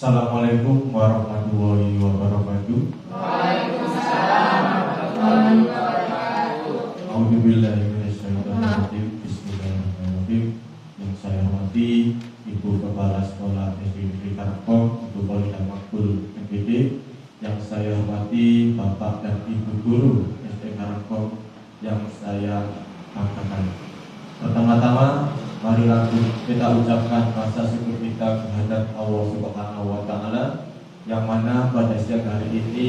Assalamualaikum warahmatullahi wabarakatuh. Waalaikumsalam warahmatullahi wabarakatuh. A'udzubillahi minasyaitonirrajim. Bismillahirrahmanirrahim. Yang saya hormati Ibu Kepala Sekolah SD Negeri Karangkong, Ibu Polida Makbul MPD. Yang saya hormati Bapak dan Ibu Guru SD Karangkong yang saya banggakan. Pertama-tama, marilah kita ucapkan rasa syukur kita kehadirat Allah Subhanahu wa Ta'ala, yang mana pada siang hari ini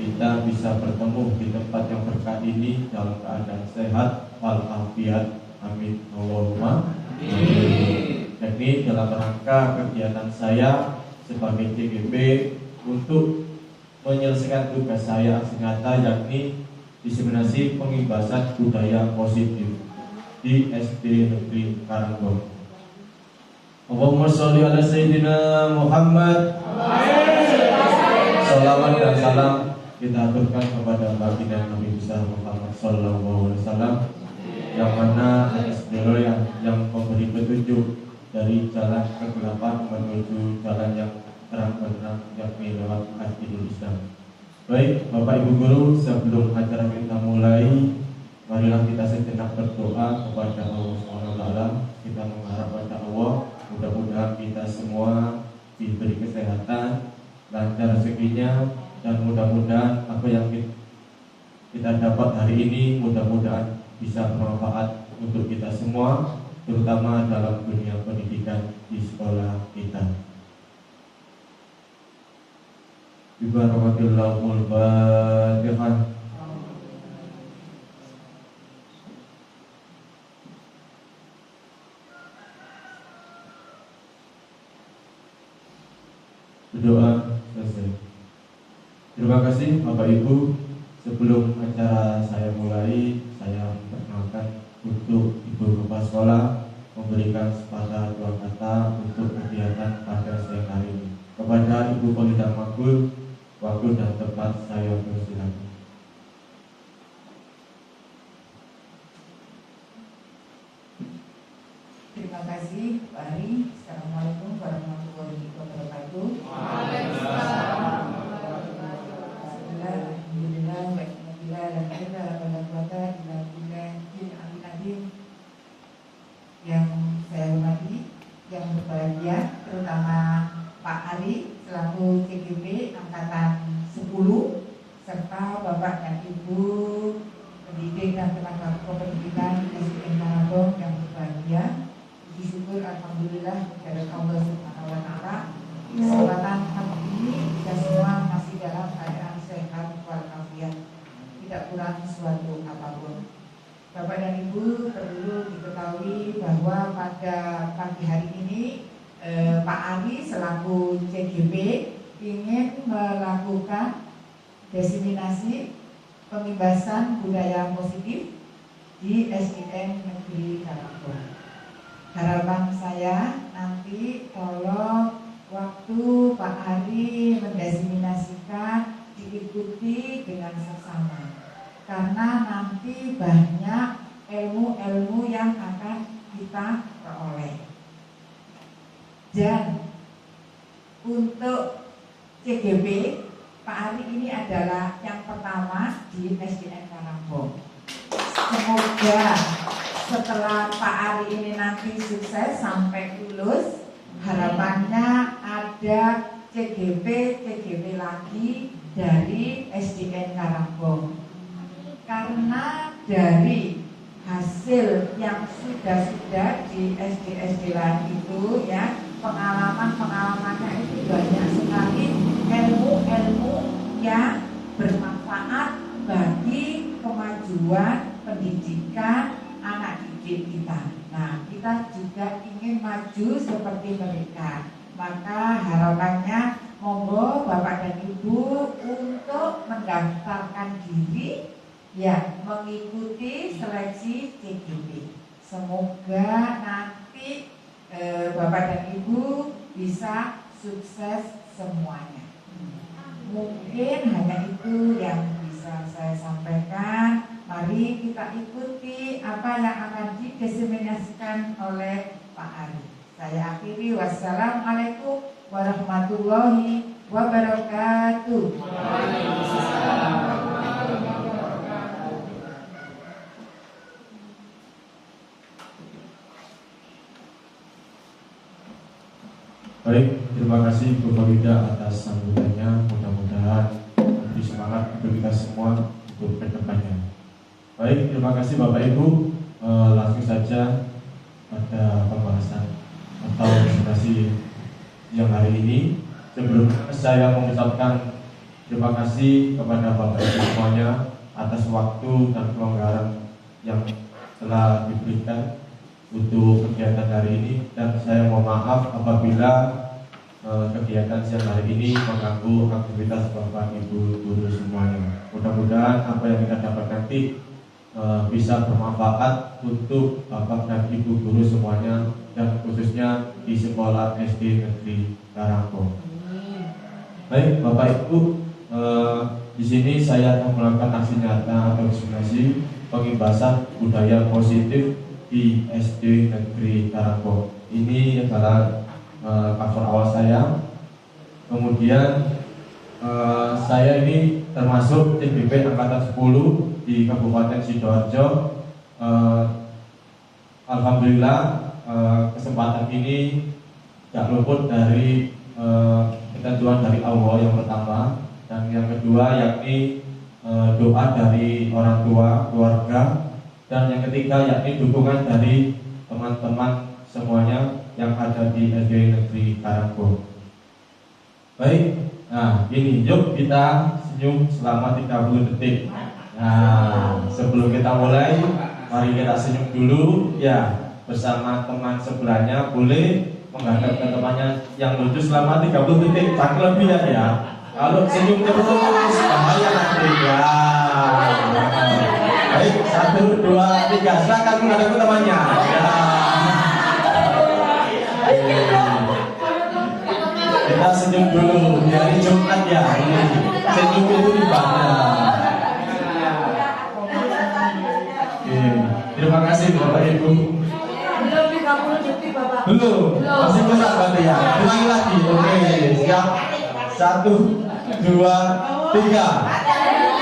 kita bisa bertemu di tempat yang berkah ini dalam keadaan sehat walafiat. Amin Allahumma amin. Ini dalam rangka kegiatan saya sebagai CGP untuk menyelesaikan tugas saya nyata, yakni diseminasi pengibasan budaya positif di SD Negeri Karangkong. Allahumma sholli ala Sayyidina Muhammad. Salawat dan salam kita aturkan kepada baginda Nabi besar Muhammad sallallahu alaihi wasallam, yang mana atas beliau yang memberi petunjuk dari jalan kegelapan menuju jalan yang terang benderang, yakni lewat Adilul Islam. Baik, Bapak Ibu Guru, sebelum acara kita mulai, marilah kita sejenak berdoa kepada Allah SWT. Kita mengharap pada Allah, mudah-mudahan kita semua diberi kesehatan, lancar rezekinya, dan mudah-mudahan apa yang kita dapat hari ini mudah-mudahan bisa bermanfaat untuk kita semua, terutama dalam dunia pendidikan di sekolah kita. Bismillahirrahmanirrahim. Fatihah. Berdoa selesai. Terima kasih Bapak Ibu. Sebelum acara saya mulai, saya memperkenalkan untuk Ibu Kepala Sekolah memberikan sepatah dua kata untuk kegiatan pada siang hari ini. Kepada Ibu Polida Makbul, waktu dan tempat saya persilakan. Terima kasih Pak Ari. Assalamualaikum warahmatullahi wabarakatuh. Waalaikumsalam. Alhamdulillah wa innalillah la ilaha illa huwa yang saya hormati, yang berbahagia, terutama Pak Ari selaku CGP Angkatan 10, serta Bapak dan Ibu pendidik dan tenaga kependidikan SDN Karangkong yang berbahagia. Puji syukur alhamdulillah kepada Allah Subhanahu wa Ta'ala, kesempatan hari ini kita semua masih dalam keadaan sehat walafiat, tidak kurang suatu apapun. Bapak dan Ibu, perlu diketahui bahwa pada pagi hari ini Pak Ari selaku CGP ingin melakukan diseminasi pengibasan budaya positif di SDN Negeri Karangkong. Harapan saya nanti kalau waktu Pak Ari mendiseminasikan diikuti dengan seksama, karena nanti banyak ilmu-ilmu yang akan kita peroleh. Dan untuk CGP, Pak Ari ini adalah yang pertama di SDN Karangkong. Semoga setelah Pak Ari ini nanti sukses sampai lulus, harapannya ada CGP lagi dari SDN Karangkong. Karena dari hasil yang sudah di SD lain itu ya, pengalamannya itu banyak sekali ilmu-ilmu yang bermanfaat bagi kemajuan pendidikan anak didik kita. Nah, kita juga ingin maju seperti mereka. Maka harapannya monggo Bapak dan Ibu untuk mendaftarkan diri ya, mengikuti seleksi CGP. Semoga nanti Bapak dan Ibu bisa sukses semuanya. Mungkin hanya itu yang bisa saya sampaikan. Mari kita ikuti apa yang akan didiseminasikan oleh Pak Ari. Saya akhiri, wassalamualaikum warahmatullahi wabarakatuh. Baik, terima kasih Bu Farida atas sambutannya. Mudah-mudahan lebih semangat untuk kita semua untuk kedepannya. Baik, terima kasih Bapak Ibu. Langsung saja pada pembahasan atau presentasi yang hari ini. Sebelumnya saya mengucapkan terima kasih kepada Bapak Ibu semuanya atas waktu dan kelonggaran yang telah diberikan untuk kegiatan hari ini, dan saya mohon maaf apabila kegiatan siang hari ini mengganggu aktivitas Bapak Ibu guru semuanya. Mudah-mudahan apa yang kita dapat nanti bisa bermanfaat untuk Bapak dan Ibu guru semuanya, dan khususnya di sekolah SD Negeri Karangkong. Baik Bapak Ibu, di sini saya akan melakukan aksi nyata atau simulasi pengimbasan budaya positif di SD Negeri Karangkong. Ini adalah cover awal saya. Kemudian saya ini termasuk TBP Angkatan 10 di Kabupaten Sidoarjo. Alhamdulillah kesempatan ini tidak luput dari ketentuan dari Allah yang pertama, dan yang kedua yakni doa dari orang tua, keluarga, dan yang ketiga yakni dukungan dari teman-teman semuanya yang ada di SD Negeri Karangkong. Baik, nah ini yuk kita senyum selama 30 detik. Nah, sebelum kita mulai, mari kita senyum dulu ya, bersama teman sebelahnya. Boleh menghadap ke temannya yang lucu selama 30 detik, tak kelebihan ya. Kalau senyum terus bahaya nanti ya. Baik, 1, 2, 3, silakan menghadap ke temannya ya. Kita senyum dulu, hari Jumat ya. Senyum itu ibadah. Oke, terima kasih Bapak Ibu. Belum 30 detik Bapak. Belum, masih besar berarti ya. Ulangi lagi, oke, siap. 1, 2, 3.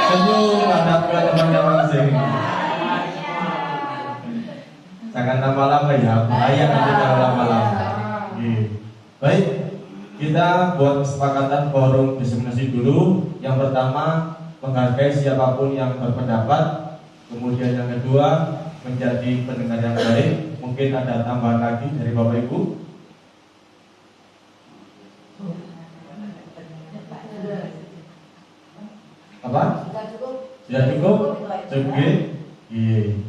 Senyum menghadap ke temannya masing. Jangan lama-lama ya, bahaya nanti kalau lama-lama. Baik, kita buat kesepakatan forum diseminasi dulu. Yang pertama, menghargai siapapun yang berpendapat. Kemudian yang kedua, menjadi pendengar yang baik. Mungkin ada tambahan lagi dari Bapak Ibu? Apa? Sudah cukup? Cukup? Iya.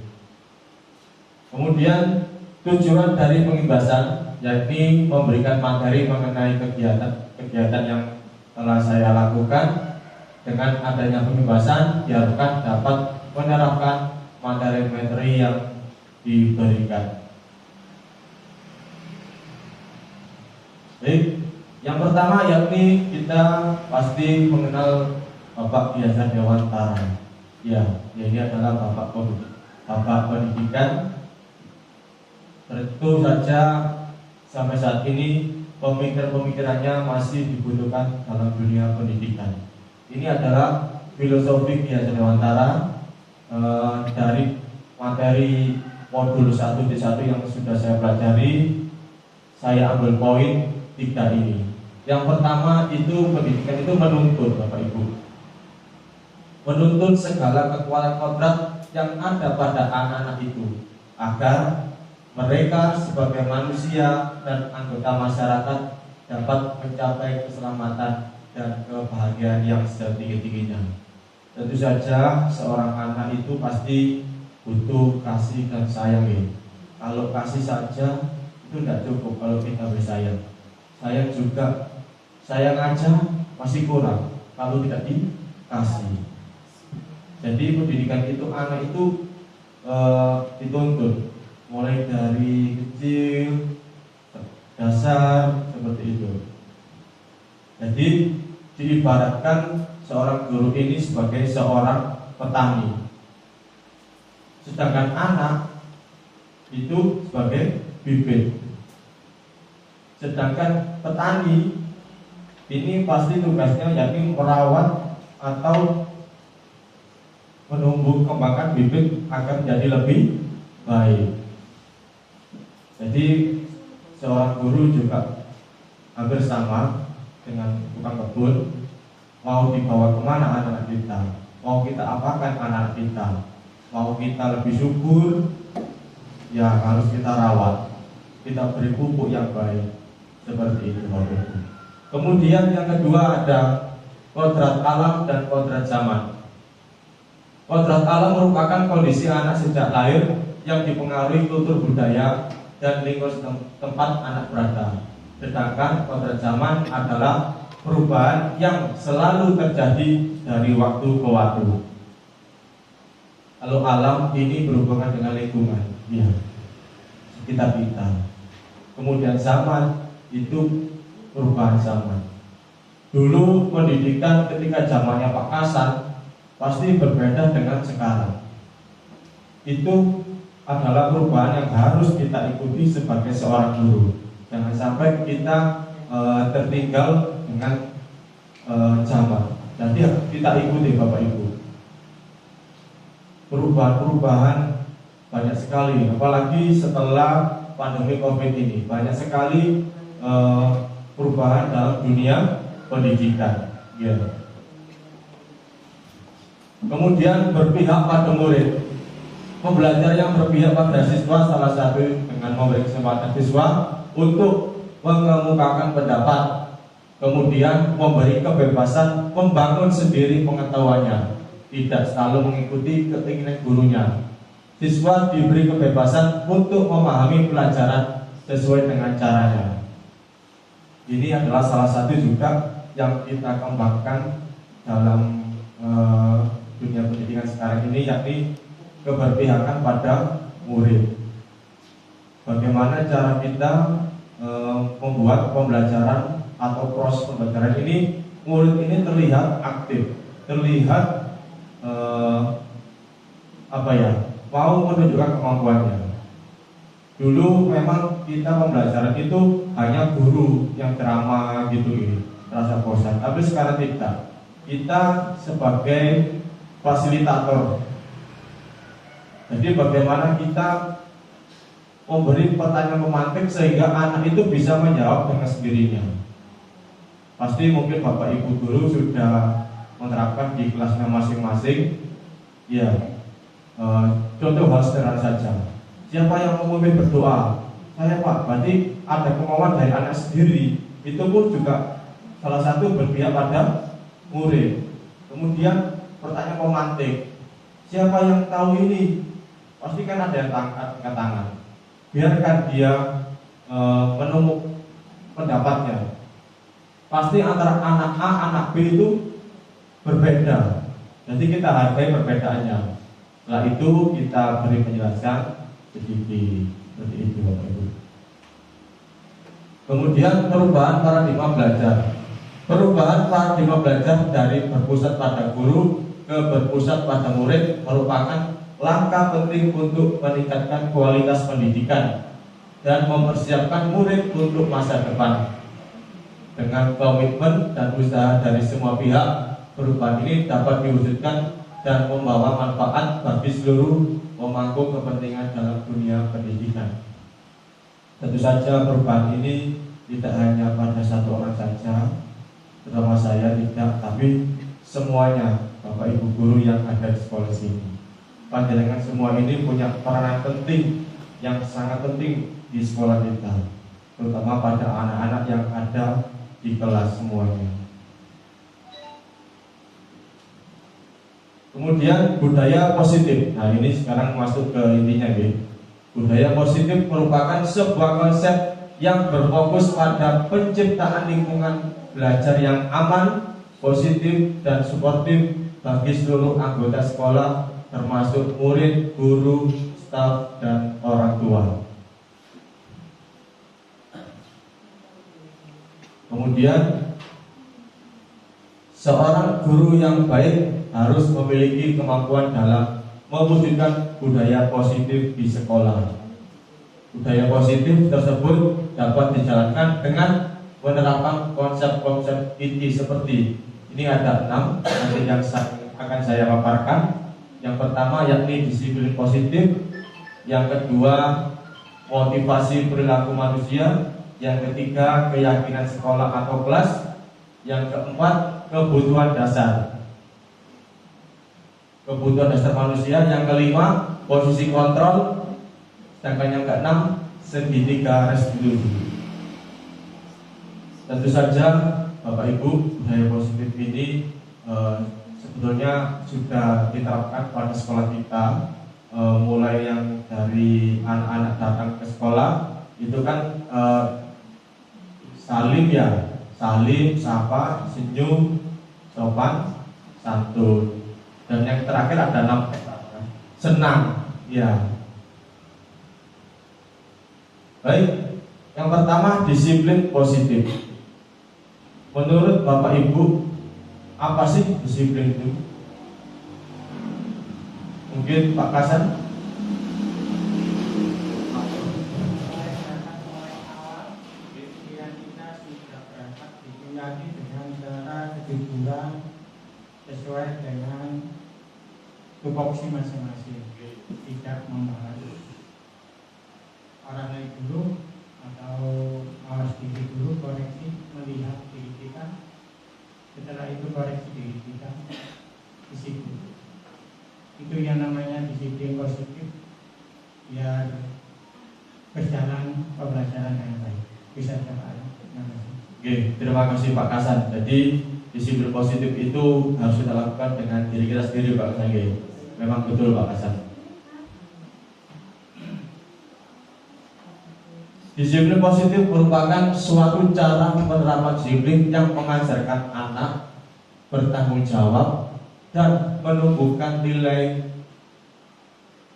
Kemudian tujuan dari pengimbasan yakni memberikan materi mengenai kegiatan yang telah saya lakukan. Dengan adanya pengimbasan diharapkan dapat menerapkan materi-materi yang diberikan. Baik, yang pertama yakni kita pasti mengenal Bapak Biasa Dewantara. Ya, ini adalah Bapak Pendidikan. Tentu saja sampai saat ini pemikiran-pemikirannya masih dibutuhkan dalam dunia pendidikan. Ini adalah filosofi Biasa Dewantara dari materi modul 1D1 yang sudah saya pelajari. Saya ambil poin 3 ini. Yang pertama itu pendidikan itu menuntut Bapak Ibu, menuntut segala kekuatan kodrat yang ada pada anak-anak itu agar mereka sebagai manusia dan anggota masyarakat dapat mencapai keselamatan dan kebahagiaan yang setinggi-tingginya. Tentu saja seorang anak itu pasti butuh kasih dan sayang ya. Kalau kasih saja itu tidak cukup kalau kita bersayang. Sayang juga, sayang aja masih kurang kalau tidak dikasih. Jadi pendidikan itu anak itu dituntut mulai dari kecil, dasar seperti itu. Jadi diibaratkan seorang guru ini sebagai seorang petani, sedangkan anak itu sebagai bibit. Sedangkan petani Ini pasti tugasnya yakni merawat atau menumbuh kembangkan bibit agar menjadi lebih baik. Jadi seorang guru juga hampir sama dengan tukang kebun. Mau dibawa kemana anak kita? Mau kita apakan anak kita? Mau kita lebih subur? Ya harus kita rawat. Kita beri pupuk yang baik. Seperti itu Bapak Ibu. Kemudian yang kedua ada kodrat alam dan kodrat zaman. Kodrat alam merupakan kondisi anak sejak lahir yang dipengaruhi kultur budaya dan lingkungan tempat anak berada. Sedangkan kodrat zaman adalah perubahan yang selalu terjadi dari waktu ke waktu. Kalau alam ini berhubungan dengan lingkungan, ya, sekitar kita. Kemudian zaman itu perubahan zaman. Dulu pendidikan ketika zamannya Pak Kasan pasti berbeda dengan sekarang. Itu adalah perubahan yang harus kita ikuti sebagai seorang guru. Jangan sampai kita tertinggal dengan zaman. Jadi kita ikuti Bapak Ibu. Perubahan-perubahan banyak sekali, apalagi setelah pandemi COVID ini. Banyak sekali perubahan dalam dunia pendidikan. Ya. Kemudian berpihak pada murid. Pembelajar yang berpihak pada siswa salah satu dengan memberi kesempatan siswa untuk mengemukakan pendapat, kemudian memberi kebebasan membangun sendiri pengetahuannya, tidak selalu mengikuti keinginan gurunya. Siswa diberi kebebasan untuk memahami pelajaran sesuai dengan caranya. Ini adalah salah satu juga yang kita kembangkan dalam dunia pendidikan sekarang ini, yakni keberpihakan pada murid. Bagaimana cara kita membuat pembelajaran atau proses pembelajaran ini, murid ini terlihat aktif, terlihat mau menunjukkan kemampuannya. Dulu memang kita pembelajaran itu hanya guru yang ceramah gitu, terasa bosan. Tapi sekarang kita sebagai fasilitator. Jadi bagaimana kita memberi pertanyaan pemantik sehingga anak itu bisa menjawab dengan sendirinya. Pasti mungkin Bapak Ibu guru sudah menerapkan di kelasnya masing-masing. Ya, contoh hal sederhana saja. Siapa yang memimpin berdoa? Saya Pak. Berarti ada kemauan dari anak sendiri. Itu pun juga salah satu berpihak pada murid. Kemudian pertanyaan pemantik. Siapa yang tahu ini? Pasti kan ada yang angkat tangan. Biarkan dia menumuk pendapatnya. Pasti antara anak A, anak B itu berbeda. Jadi kita hargai perbedaannya. Setelah itu kita beri penjelasan sedikit seperti itu Bapak Ibu. Kemudian perubahan paradigma belajar. Perubahan paradigma belajar dari berpusat pada guru ke berpusat pada murid merupakan langkah penting untuk meningkatkan kualitas pendidikan dan mempersiapkan murid untuk masa depan. Dengan komitmen dan usaha dari semua pihak, perubahan ini dapat diwujudkan dan membawa manfaat bagi seluruh pemangku kepentingan dalam dunia pendidikan. Tentu saja perubahan ini tidak hanya pada satu orang saja, terutama saya tidak, tapi semuanya Bapak Ibu guru yang ada di sekolah sini. Panjenengan semua ini punya peranan penting yang sangat penting di sekolah kita, terutama pada anak-anak yang ada di kelas semuanya. Kemudian budaya positif. Nah ini sekarang masuk ke intinya ya. Budaya positif merupakan sebuah konsep yang berfokus pada penciptaan lingkungan belajar yang aman, positif, dan suportif bagi seluruh anggota sekolah, termasuk murid, guru, staf, dan orang tua. Kemudian seorang guru yang baik harus memiliki kemampuan dalam mewujudkan budaya positif di sekolah. Budaya positif tersebut dapat dijalankan dengan penerapan konsep-konsep inti seperti ini ada 6 nanti yang akan saya paparkan. Yang pertama yakni disiplin positif, yang kedua motivasi perilaku manusia, yang ketiga keyakinan sekolah atau kelas, yang keempat kebutuhan dasar manusia, yang kelima posisi kontrol, sedangkan yang keenam segitiga residui. Tentu saja Bapak Ibu, budaya positif ini sebetulnya sudah diterapkan pada sekolah kita, mulai yang dari anak-anak datang ke sekolah itu kan salim ya, salim, sapa, senyum, sopan, santun, dan yang terakhir ada 6 senang ya. Baik, yang pertama disiplin positif. Menurut Bapak Ibu, apa sih disiplin itu? Mungkin Pak Kasan. Pikiran kita sudah berangkat dipenuhi dengan cara kejujuran sesuai dengan tupoksi masing-masing, tidak membahas orang lain dulu atau malas diri dulu, koreksi melihat diri kita, setelah itu koreksi diri kita di situ. Itu yang namanya disiplin positif, biar berjalan pembelajaran yang baik. Bisa dapat. Oke, terima kasih Pak Kasan. Jadi disiplin positif itu harus kita lakukan dengan diri kita sendiri Pak Kasan. Memang betul Pak Kasan. Disiplin positif merupakan suatu cara penerapan disiplin yang mengajarkan anak bertanggung jawab dan menumbuhkan nilai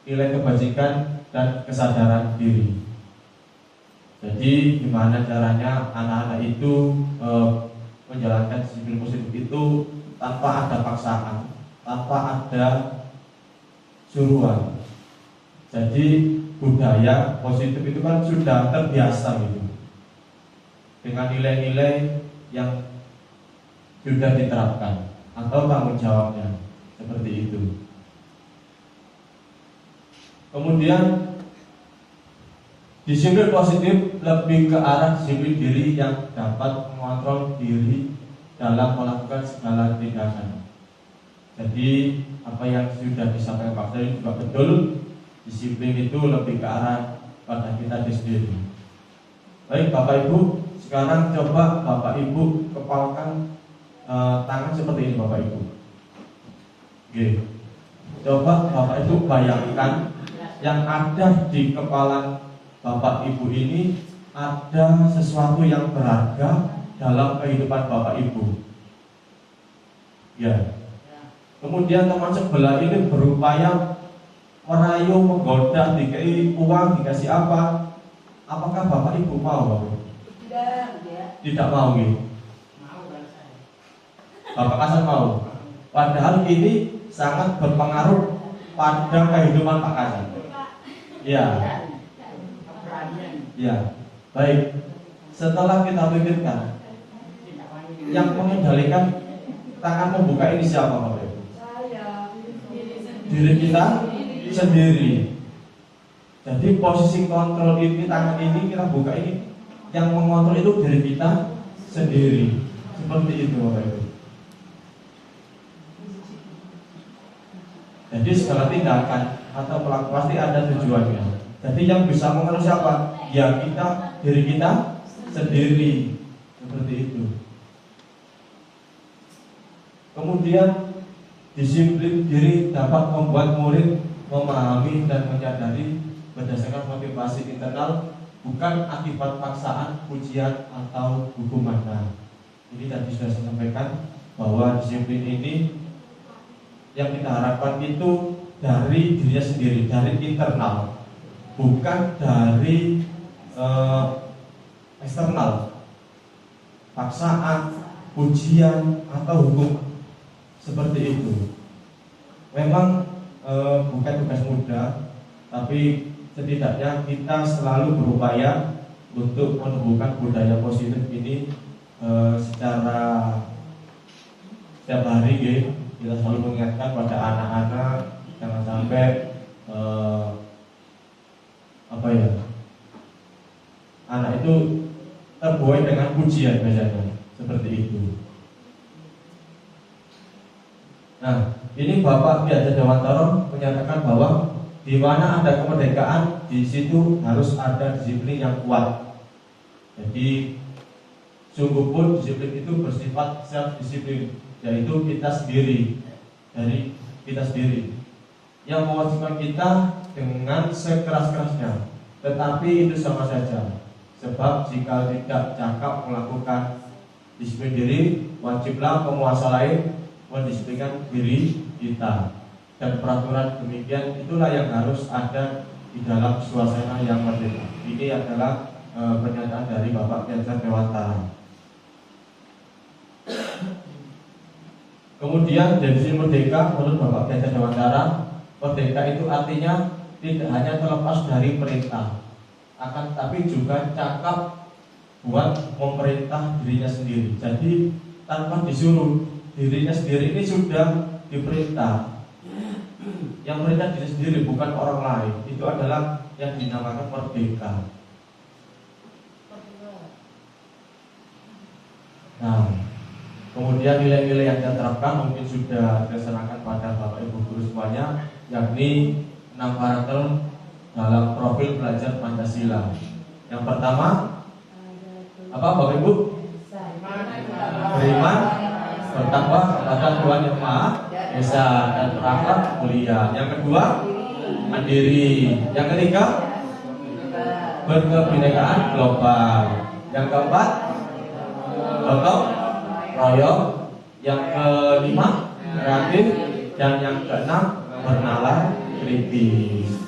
kebajikan dan kesadaran diri. Jadi gimana caranya anak-anak itu menjalankan disiplin positif itu tanpa ada paksaan, tanpa ada suruhan. Jadi budaya positif itu kan sudah terbiasa gitu, dengan nilai-nilai yang sudah diterapkan atau tanggung jawabnya seperti itu. Kemudian disiplin positif lebih ke arah disiplin diri yang dapat mengontrol diri dalam melakukan segala tindakan. Jadi apa yang sudah disampaikan Pak Sari juga betul. Disiplin itu lebih ke arah pada kita sendiri. Baik Bapak Ibu, sekarang coba Bapak Ibu kepalkan tangan seperti ini Bapak Ibu. Oke. Coba Bapak Ibu bayangkan yang ada di kepala Bapak Ibu ini ada sesuatu yang berharga dalam kehidupan Bapak Ibu. Ya. Kemudian teman sebelah ini berupaya merayu, menggoda, dikasih uang, dikasih apa? Apakah Bapak Ibu mau Bapak? Tidak mau gitu. Bapak Kasan mau. Padahal ini sangat berpengaruh pada kehidupan Pak Kasan. Ya. Ya. Baik. Setelah kita pikirkan, yang mengendalikan tangan membuka ini siapa Bapak Ibu? Diri kita sendiri. Jadi posisi kontrol ini, tangan ini kita buka ini, yang mengontrol itu diri kita sendiri. Seperti itu Bapak Ibu. Jadi segala tindakan atau pelaku pasti ada tujuannya. Jadi yang bisa mengontrol siapa? Ya kita, diri kita sendiri. Seperti itu. Kemudian disiplin diri dapat membuat murid memahami dan menyadari berdasarkan motivasi internal, bukan akibat paksaan, pujian atau hukuman. Nah, ini tadi sudah saya sampaikan bahwa disiplin ini yang kita harapkan itu dari dirinya sendiri, dari internal, bukan dari eksternal, paksaan, pujian atau hukum seperti itu. Memang bukan tugas mudah, tapi setidaknya kita selalu berupaya untuk menumbuhkan budaya positif ini secara setiap hari kita selalu mengingatkan pada anak-anak jangan sampai anak itu terbuai dengan pujian biasanya seperti itu. Nah, ini Bapak Ki Hajar Dewantara menyatakan bahwa di mana ada kemerdekaan, di situ harus ada disiplin yang kuat. Jadi sungguh pun disiplin itu bersifat self disiplin, yaitu kita sendiri, dari kita sendiri yang mewajibkan kita dengan sekeras-kerasnya. Tetapi itu sama saja, sebab jika tidak cakap melakukan disiplin diri, wajiblah penguasa lain mendisiplinkan diri kita. Dan peraturan demikian itulah yang harus ada di dalam suasana yang merdeka. Ini adalah pernyataan dari Bapak Ki Hajar Dewantara. Kemudian definisi merdeka menurut Bapak Ki Hajar Dewantara, merdeka itu artinya tidak hanya terlepas dari perintah, akan tapi juga cakap buat memerintah dirinya sendiri. Jadi tanpa disuruh, dirinya sendiri ini sudah diperintah. Yang perintah diri sendiri bukan orang lain. Itu adalah yang dinamakan merdeka. Nah, kemudian nilai-nilai yang diterapkan mungkin sudah diserahkan pada Bapak Ibu guru semuanya, yakni 6 karakter dalam profil belajar Pancasila. Yang pertama, apa Bapak Ibu? Beriman, bertakwa kepada Tuhan Yang Maha Esa dan berakhlak mulia. Yang kedua, mandiri. Yang ketiga, berkebinekaan global. Yang keempat, gotong royong. Yang kelima, kreatif. Dan yang keenam, bernalar kritis.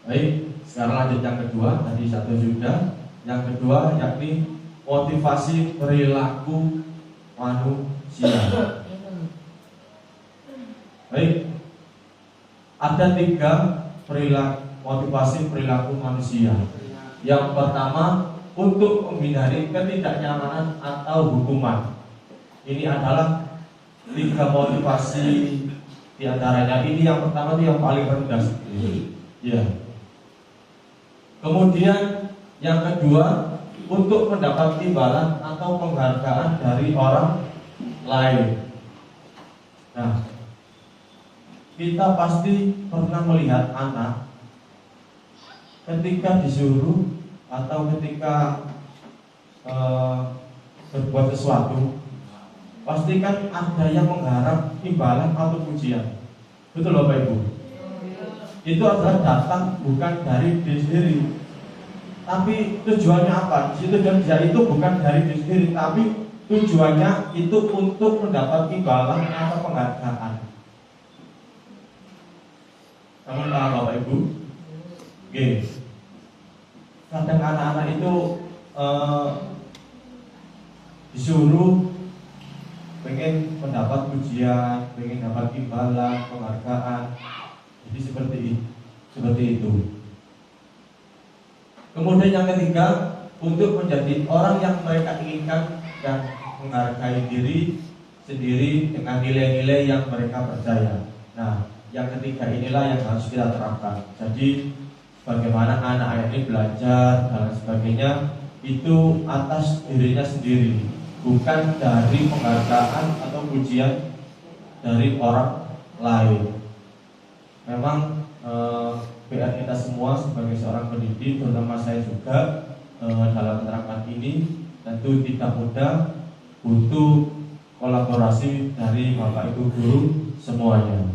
Baik, sekarang lanjut yang kedua. Tadi satu sudah. Yang kedua yakni motivasi perilaku manusia. Baik, ada 3 motivasi perilaku manusia. Yang pertama, untuk menghindari ketidaknyamanan atau hukuman. Ini adalah 3 motivasi diantaranya. Ini yang pertama itu yang paling rendah. Ya. Kemudian yang kedua, untuk mendapat imbalan atau penghargaan dari orang lain. Nah, kita pasti pernah melihat anak ketika disuruh atau ketika berbuat sesuatu, pasti kan ada yang mengharap imbalan atau pujian. Betul Bapak Ibu? Itu adalah datang bukan dari diri sendiri. Tapi tujuannya apa? Tujuan dia itu bukan dari diri sendiri, tapi tujuannya itu untuk mendapat imbalan atau penghargaan. Kamu tahu Bapak Ibu? Oke. Kadang anak-anak itu disuruh pengen mendapat pujian, pengen dapat imbalan, penghargaan. Jadi seperti itu. Kemudian yang ketiga, untuk menjadi orang yang mereka inginkan dan menghargai diri sendiri dengan nilai-nilai yang mereka percaya. Nah, yang ketiga inilah yang harus kita terapkan. Jadi bagaimana anak-anak ini belajar dan sebagainya itu atas dirinya sendiri, bukan dari penghargaan atau pujian dari orang lain. Memang PR kita semua sebagai seorang pendidik, terutama saya juga dalam menerapkan ini tentu tidak mudah, butuh kolaborasi dari Bapak Ibu guru semuanya.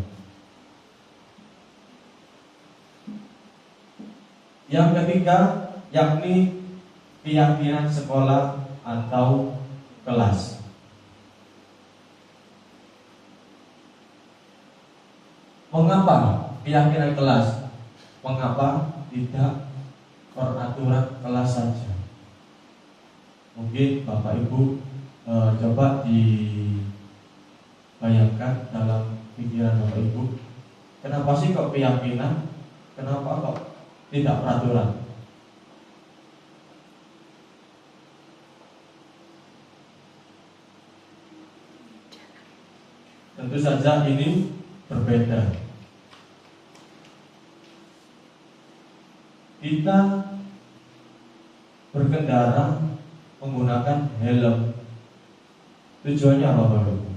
Yang ketiga yakni keyakinan sekolah atau kelas. Mengapa keyakinan kelas? Mengapa tidak peraturan kelas saja? Mungkin Bapak Ibu coba dibayangkan dalam pikiran Bapak Ibu, kenapa sih kok keyakinan? Kenapa kok tidak peraturan. Tentu saja ini berbeda. Kita berkendara menggunakan helm. Tujuannya apa, Bapak Ibu?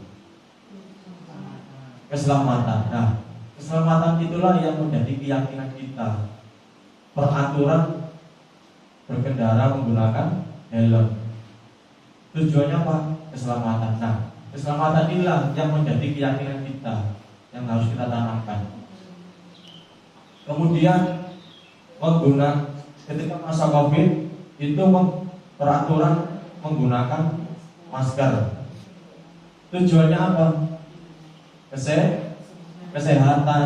Keselamatan. Nah, keselamatan itulah yang menjadi keyakinan kita. Peraturan berkendara menggunakan helm. Tujuannya apa? Keselamatan. Nah, keselamatan inilah yang menjadi keyakinan kita, yang harus kita tanamkan. Kemudian ketika masa COVID itu peraturan menggunakan masker. Tujuannya apa? Kesehatan.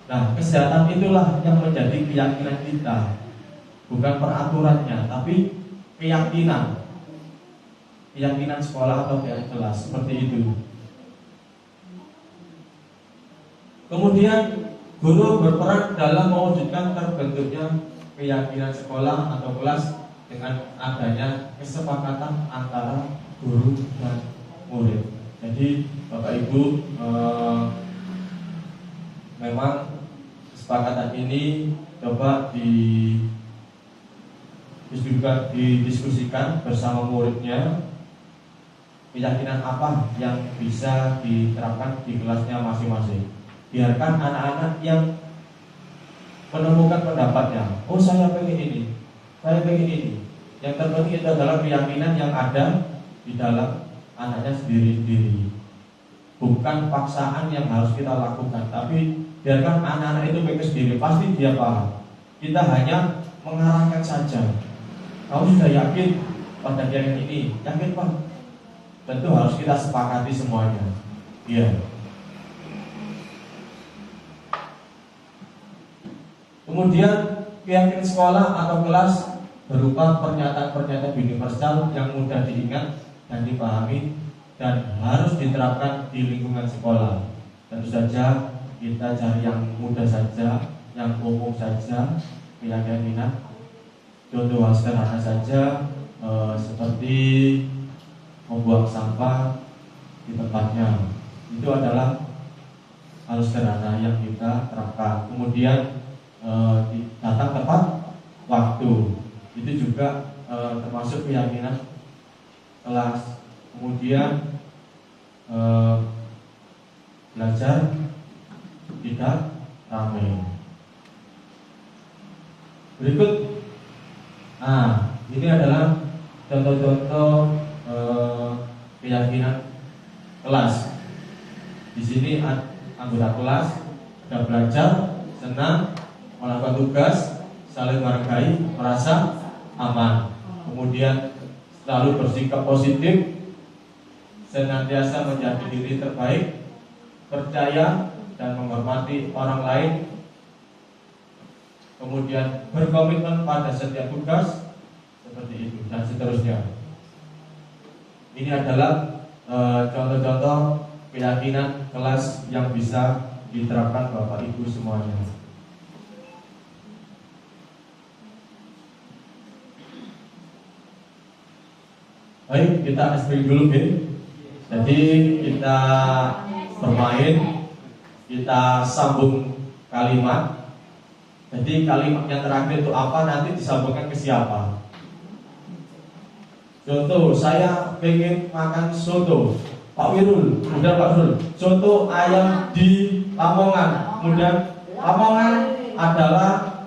Nah, kesehatan itulah yang menjadi keyakinan kita, bukan peraturannya, tapi keyakinan sekolah atau pihak kelas seperti itu. Kemudian guru berperan dalam mewujudkan terbentuknya keyakinan sekolah atau kelas dengan adanya kesepakatan antara guru dan murid. Jadi Bapak Ibu, memang kesepakatan ini coba didiskusikan bersama muridnya, keyakinan apa yang bisa diterapkan di kelasnya masing-masing. Biarkan anak-anak yang menemukan pendapatnya. Oh, saya pengen ini, saya pengen ini. Yang terpenting itu adalah keyakinan yang ada di dalam anaknya sendiri-sendiri. Bukan paksaan yang harus kita lakukan, tapi biarkan anak-anak itu pengen sendiri. Pasti dia paham. Kita hanya mengarahkan saja. Kamu sudah yakin pada keyakinan ini? Yakin, Pak? Tentu harus kita sepakati semuanya. Iya. Kemudian keyakinan sekolah atau kelas berupa pernyataan-pernyataan universal yang mudah diingat dan dipahami dan harus diterapkan di lingkungan sekolah. Tentu saja kita cari yang mudah saja, yang umum saja, keyakinan. Contoh sederhana saja, seperti membuang sampah di tempatnya. Itu adalah hal sederhana yang kita terapkan. Kemudian datang tepat waktu, itu juga termasuk keyakinan kelas. Kemudian belajar tidak ramai. Berikut, ini adalah contoh-contoh keyakinan kelas. Di sini anggota kelas ada belajar, senang, melakukan tugas, saling menghargai, merasa aman. Kemudian selalu bersikap positif, senantiasa menjadi diri terbaik, percaya dan menghormati orang lain. Kemudian berkomitmen pada setiap tugas, seperti itu dan seterusnya. Ini adalah contoh-contoh keyakinan kelas yang bisa diterapkan Bapak Ibu semuanya. Baik, kita explain dulu, Jadi kita bermain, kita sambung kalimat. Jadi kalimat yang terakhir itu apa, nanti disambungkan ke siapa. Contoh, saya pengen makan soto. Pak Wirul, kemudian Pak Wirul, soto ayam di Lamongan. Kemudian Lamongan adalah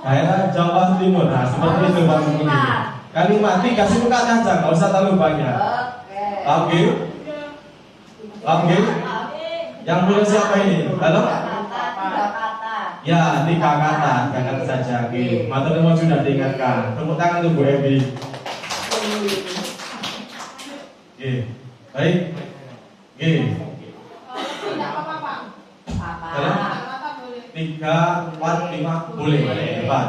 daerah Jawa Timur. Nah, seperti itu Pak Wirul. Kalimat dikasih buka aja, nggak usah terlalu banyak. Oke. Yang mulai siapa ini? Halo? Ya, 3 kata, 3 kata saja. Oke, matur nuwun sudah diingatkan. Tepuk tangan untuk Bu Evi. Oke, baik. Oke. 3, 4, 5 boleh. Hebat.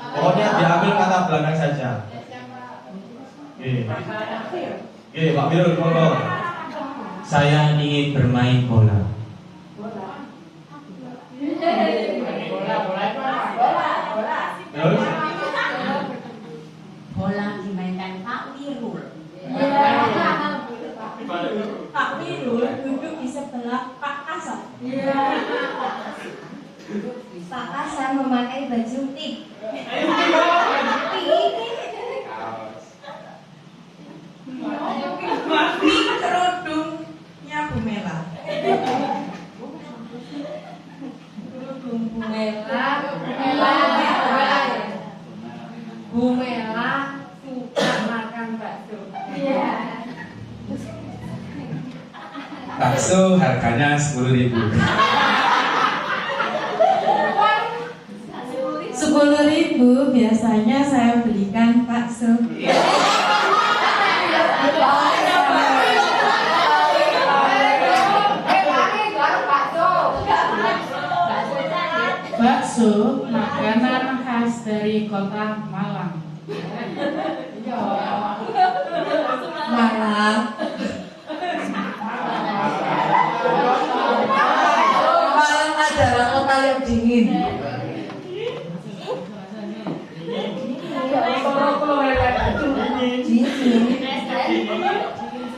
Pokoknya diambil kata belakang saja. Oke, Pak Wirul, monggo. Saya ingin bermain bola. Pak Wirul duduk di sebelah Pak Kasar. Pak Kasar memakai baju pink. Pink kerudungnya Bu Mela. Kerudung Bu Mela. Bu Mela suka makan bakso. Bakso harganya 10.000. 10.000 biasanya saya belikan bakso. Bakso makanan khas dari kota Malang. Malang. Malang adalah kota yang dingin.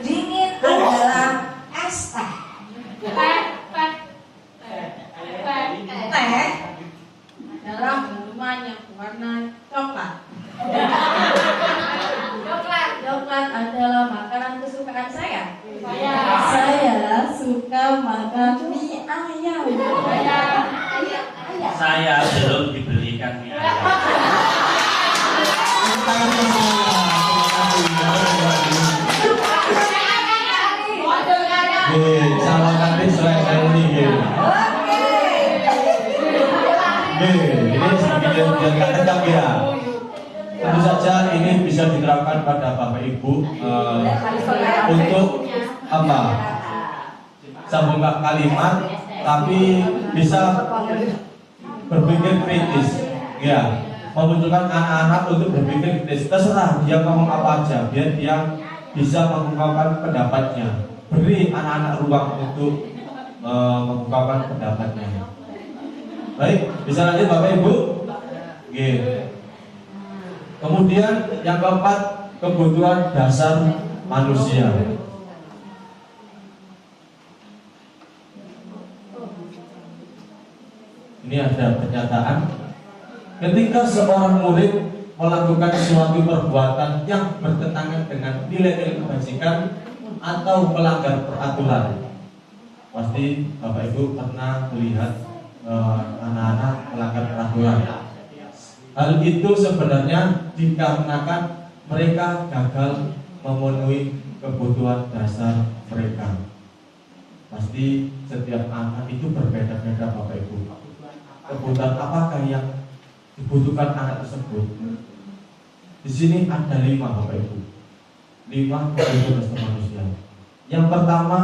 Dingin adalah es teh. Teh dalam minuman yang warna coklat. Coklat adalah makanan kesukaan saya. Saya suka makan mie ayam. Saya belum dibelikan mie ayam. Salah nanti selesai ini. Ini sedikit biar tegak ya. Tentu saja ini bisa diterapkan pada Bapak Ibu untuk apa? Sambungkan kalimat, tapi bisa berpikir kritis, ya. Memunculkan anak-anak untuk berpikir kritis. Terserah dia ngomong apa aja, biar dia bisa mengungkapkan pendapatnya. Beri anak-anak ruang untuk mengungkapkan pendapatnya. Baik, bisa lanjut Bapak Ibu. Oke. Kemudian yang keempat, kebutuhan dasar manusia. Ini ada pernyataan. Ketika seorang murid melakukan suatu perbuatan yang bertentangan dengan nilai-nilai kebajikan atau melanggar peraturan, pasti Bapak Ibu pernah melihat anak-anak melanggar peraturan. Hal itu sebenarnya dikarenakan mereka gagal memenuhi kebutuhan dasar mereka. Pasti setiap anak itu berbeda-beda Bapak Ibu. Kebutuhan apakah yang dibutuhkan anak tersebut? Di sini ada 5 Bapak Ibu. 5 kebutuhan dasar manusia. Yang pertama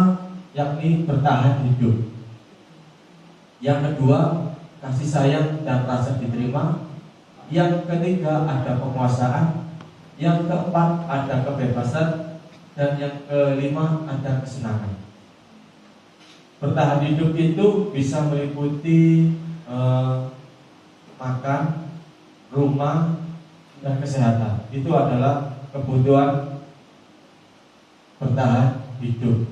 yakni bertahan hidup. Yang kedua, kasih sayang dan rasa diterima. Yang ketiga, ada penguasaan. Yang keempat, ada kebebasan. Dan yang kelima, ada kesenangan. Bertahan hidup itu bisa meliputi makan, rumah, dan kesehatan. Itu adalah kebutuhan bertahan hidup.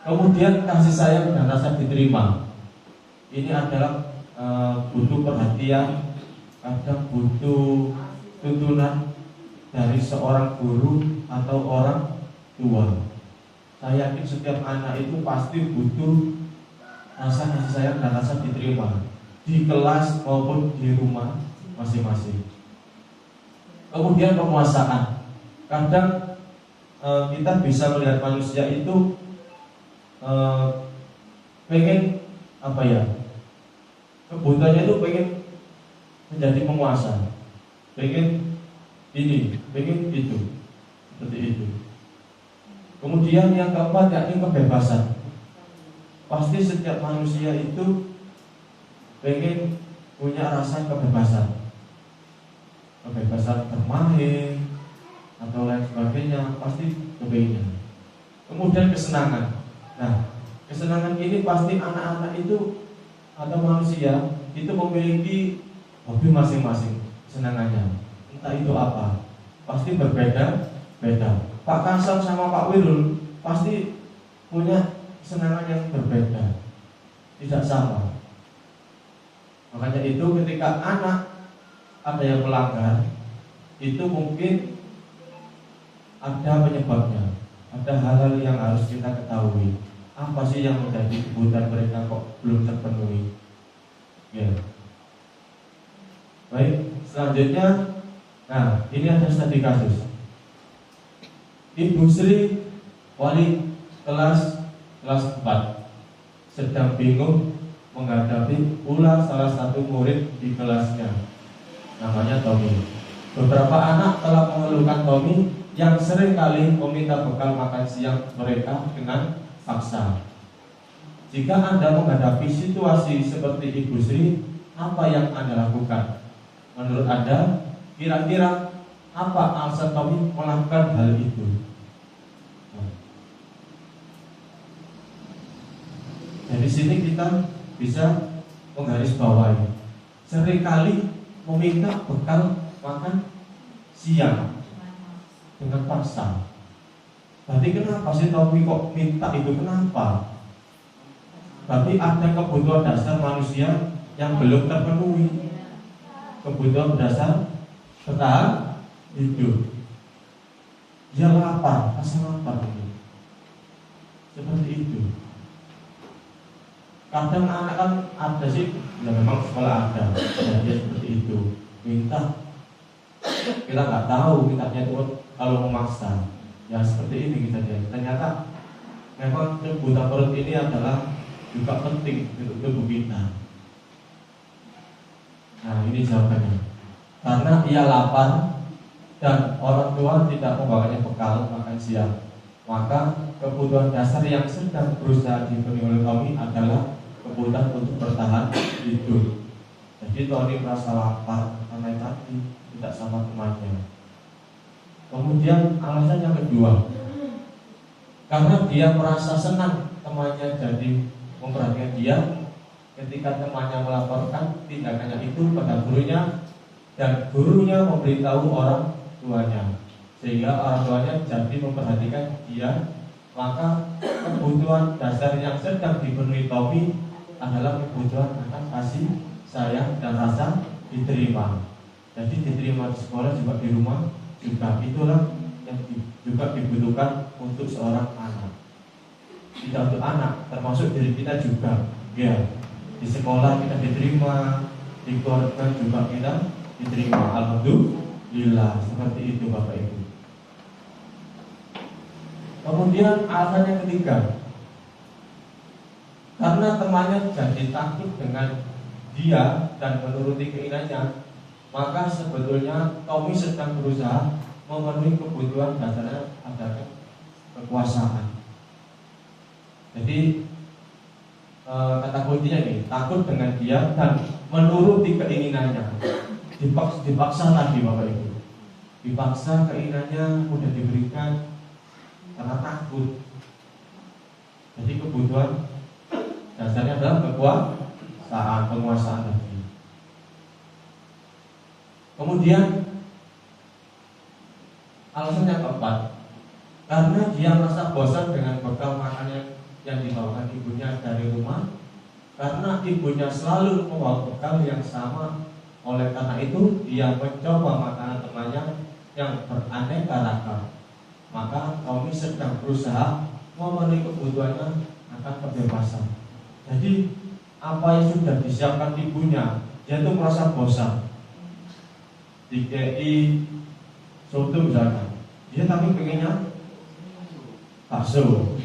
Kemudian kasih sayang dan rasa diterima. Ini adalah butuh perhatian, kadang butuh tuntunan dari seorang guru atau orang tua. Saya yakin setiap anak itu pasti butuh rasa kasih sayang dan rasa diterima di kelas maupun di rumah masing-masing. Kemudian penguasaan. Kadang kita bisa melihat manusia itu pengen apa ya? Kebutuhannya itu pengen menjadi penguasa, pengen ini, pengen itu, seperti itu. Kemudian yang keempat yakni kebebasan. Pasti setiap manusia itu pengen punya rasa kebebasan, kebebasan bermain atau lain sebagainya, pasti kepengen. Kemudian kesenangan. Nah, kesenangan ini pasti anak-anak itu atau manusia itu memiliki hobi masing-masing, kesenangannya. Entah itu apa, pasti berbeda-beda. Pak Kasam sama Pak Wirul pasti punya kesenangan yang berbeda, tidak sama. Makanya itu ketika anak ada yang melanggar, itu mungkin ada penyebabnya, ada hal-hal yang harus kita ketahui. Apa sih yang menjadi kebutuhan mereka kok belum terpenuhi? Ya. Baik, selanjutnya, nah ini ada studi kasus. Ibu Sri, wali kelas 4, sedang bingung menghadapi ulah salah satu murid di kelasnya, namanya Tommy. Beberapa anak telah mengeluhkan Tommy yang sering kali meminta bekal makan siang mereka dengan paksa. Jika Anda menghadapi situasi seperti Ibu Sri, apa yang Anda lakukan? Menurut Anda, kira-kira apa alasan Tommy melakukan hal itu? Dari sini kita bisa menggarisbawahi, seringkali meminta bekal makan siang dengan paksa. Berarti kenapa sih Tommy kok minta itu? Kenapa? Berarti ada kebutuhan dasar manusia yang belum terpenuhi. Kebutuhan dasar bertahan hidup. Dia lapar, rasa lapar itu. Seperti itu. Kadang anak kan ada sih, ya memang sekolah ada, ya dia seperti itu. Minta, kita nggak tahu mintanya itu kalau memaksa. Ya seperti ini kita lihat. Ternyata memang kebutuhan perut ini adalah juga penting untuk tubuh kita. Nah ini jawabannya. Karena ia lapar dan orang tua tidak membawanya bekal makan siang, maka kebutuhan dasar yang sedang berusaha dipenuhi oleh Tommy adalah kebutuhan untuk bertahan hidup. Jadi Tommy merasa lapar karena tadi tidak sama temannya. Kemudian alasan yang kedua, karena dia merasa senang temannya jadi memperhatikan dia. Ketika temannya melaporkan tindakannya itu pada gurunya, dan gurunya memberitahu orang tuanya, sehingga orang tuanya jadi memperhatikan dia, maka kebutuhan dasar yang sedang dipenuhi Tommy adalah kebutuhan akan kasih sayang dan rasa diterima. Jadi diterima di sekolah juga di rumah juga. Itulah yang juga dibutuhkan untuk seorang anak. Tidak untuk anak, termasuk diri kita juga. Ya, di sekolah kita diterima, di keluarga juga kita diterima. Alhamdulillah, seperti itu Bapak Ibu. Kemudian alasan yang ketiga, karena temannya jadi takut dengan dia dan menuruti keinginannya, maka sebetulnya Tommy sedang berusaha memenuhi kebutuhan dasarnya adalah kekuasaan. Jadi kata kuncinya ini, takut dengan dia dan menuruti keinginannya. Dipaksa lagi Bapak Ibu. Dipaksa keinginannya mudah diberikan karena takut. Jadi kebutuhan dasarnya adalah kekuasaan, penguasaan lagi. Kemudian alasan yang keempat, karena dia merasa bosan dengan bekal makanan yang dibawakan ibunya dari rumah, karena ibunya selalu membawa bekal yang sama. Oleh karena itu dia mencoba makanan temannya yang beraneka ragam. Maka Tommy sedang berusaha memenuhi kebutuhannya akan kebebasan. Jadi apa yang sudah disiapkan ibunya, dia tuh merasa bosan. Dikei soto misalkan, dia tapi pengennya bakso.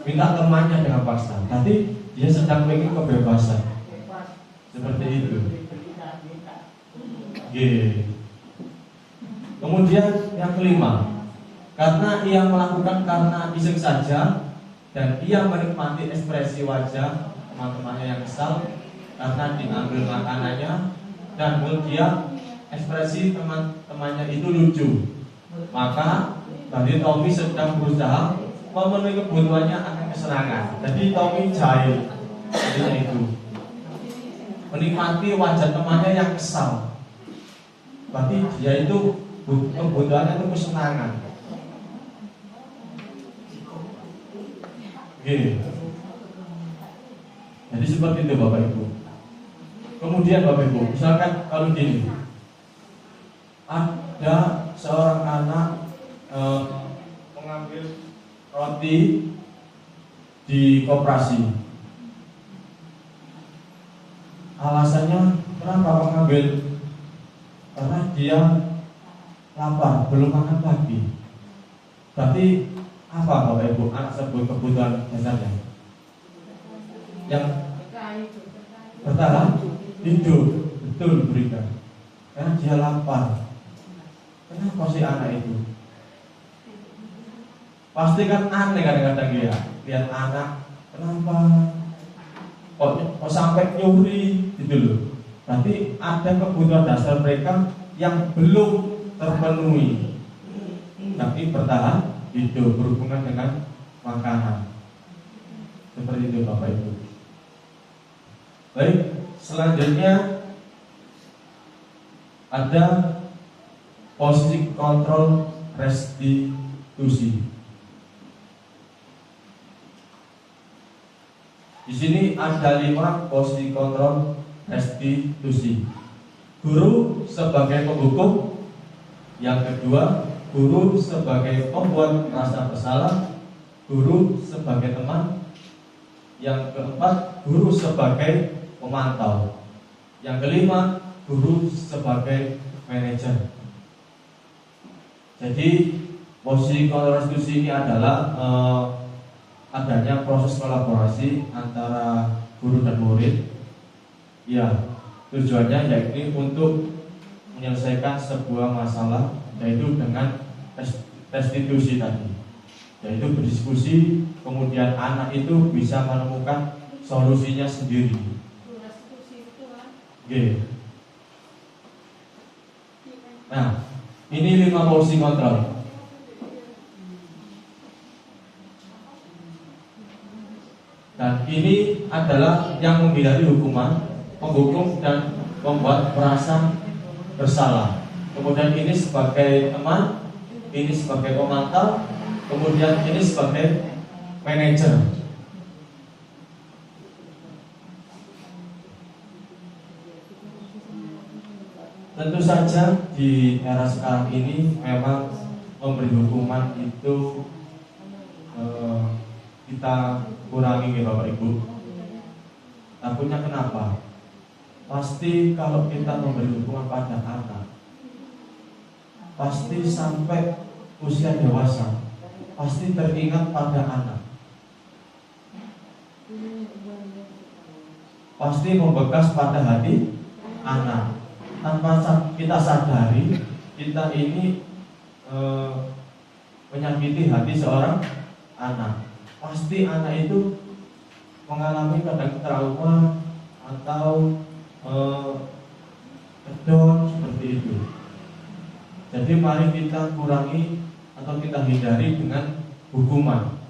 Minta temannya dengan paksa. Tadi dia sedang pengen kebebasan. Seperti itu. Kemudian yang kelima, karena ia melakukan karena iseng saja dan ia menikmati ekspresi wajah teman-temannya yang kesal karena diambil makanannya, dan menurut dia ekspresi teman-temannya itu lucu, maka tadi Tommy sedang berusaha memenuhi kebutuhannya akan kesenangan. Jadi Tommy jahil, artinya itu menikmati wajah temannya yang kesal. Berarti dia itu kebutuhannya itu kesenangan. Oke. Jadi seperti itu Bapak Ibu. Kemudian Bapak Ibu, misalkan kalau gini, ada seorang anak mengambil roti di koperasi. Alasannya kenapa mengambil? Karena dia lapar, belum makan pagi. Berarti apa Bapak Ibu anak sebut kebutuhan dasarnya? Yang bertahan hidup, betul berikan. Karena dia lapar. Kenapa sih anak itu? Pasti kan aneh kadang-kadang dia lihat anak, kenapa kok sampai nyuri gitu loh. Berarti ada kebutuhan dasar mereka yang belum terpenuhi, tapi bertahan hidup berhubungan dengan makanan. Seperti itu Bapak Ibu. Baik, selanjutnya ada posisi kontrol restitusi. Di sini ada 5 posisi kontrol restitusi. Guru sebagai penghukum, yang kedua guru sebagai pembuat rasa bersalah, guru sebagai teman, yang keempat guru sebagai pemantau, yang kelima guru sebagai manajer. Jadi posisi kontrol restitusi ini adalah adanya proses kolaborasi antara guru dan murid. Ya, tujuannya yaitu untuk menyelesaikan sebuah masalah, yaitu dengan restitusi tadi, yaitu berdiskusi, kemudian anak itu bisa menemukan solusinya sendiri. Oke. Nah, ini 5 posisi kontrol. Dan ini adalah yang menghindari hukuman, menghukum dan membuat merasa bersalah. Kemudian ini sebagai teman, ini sebagai pemantau, kemudian ini sebagai manajer. Tentu saja di era sekarang ini memang memberi hukuman itu kita kurangi ya Bapak Ibu. Takutnya kenapa? Pasti kalau kita memberi hukuman pada anak, pasti sampai usia dewasa, pasti teringat pada anak, pasti membekas pada hati anak. Tanpa kita sadari, kita ini menyakiti hati seorang anak. Pasti anak itu mengalami kadang trauma atau kedon seperti itu. Jadi mari kita kurangi atau kita hindari dengan hukuman.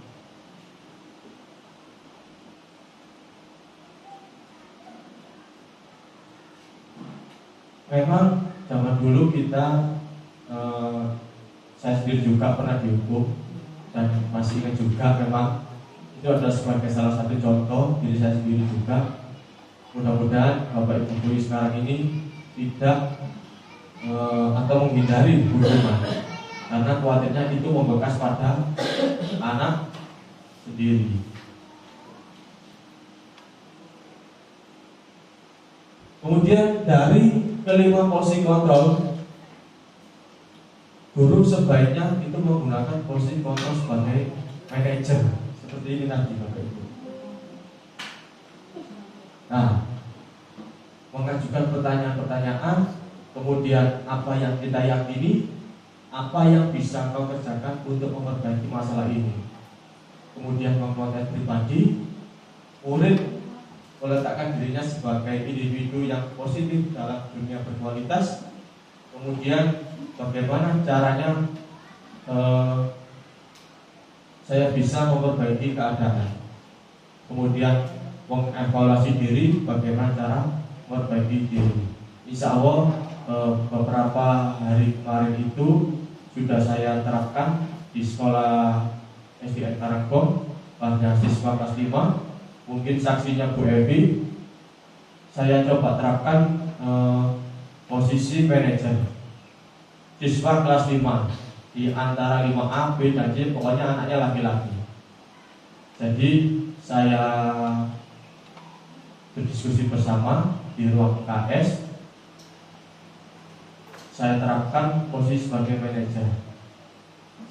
Memang zaman dulu kita saya sendiri juga pernah dihukum dan masih ingat juga, memang itu adalah sebagai salah satu contoh diri saya sendiri juga. Mudah-mudahan Bapak Ibu guru sekarang ini tidak atau menghindari hukuman, karena khawatirnya itu membekas pada anak sendiri. Kemudian dari kelima posisi kontrol, guru sebaiknya itu menggunakan posisi kontrol sebagai manajer, seperti ini tadi Bapak Ibu. Nah, mengajukan pertanyaan-pertanyaan, kemudian apa yang kita yakini, apa yang bisa kau kerjakan untuk memperbaiki masalah ini. Kemudian menguatkan pribadi, murid meletakkan dirinya sebagai individu yang positif dalam dunia berkualitas. Kemudian bagaimana caranya saya bisa memperbaiki keadaan. Kemudian mengevaluasi diri, bagaimana cara memperbaiki diri. Insya Allah beberapa hari kemarin itu sudah saya terapkan di sekolah SDN Karangkong. Bahkan kepada siswa kelas 5, mungkin saksinya Bu Evi. Saya coba terapkan posisi manajer siswa kelas 5 di antara 5A, B, dan C, pokoknya anaknya laki-laki. Jadi saya berdiskusi bersama di ruang KS. Saya terapkan posisi sebagai manajer.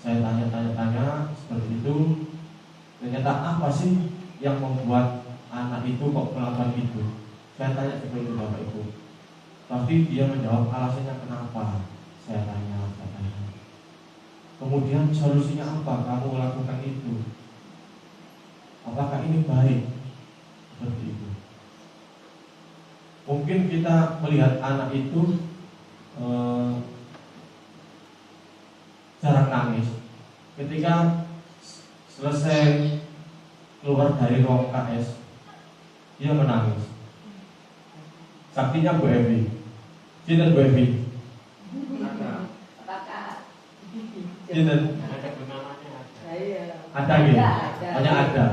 Saya tanya seperti itu. Ternyata apa sih yang membuat anak itu kok melakukan itu? Saya tanya seperti itu Bapak Ibu. Pasti dia menjawab alasannya kenapa. Saya tanya. Kemudian solusinya apa kamu melakukan itu? Apakah ini baik? Seperti itu. Mungkin kita melihat anak itu jarang nangis. Ketika selesai keluar dari ruang KS, dia menangis. Saktinya Bu Evi. Cinta Bu Evi. Cinta. Ada gitu. Hanya ada.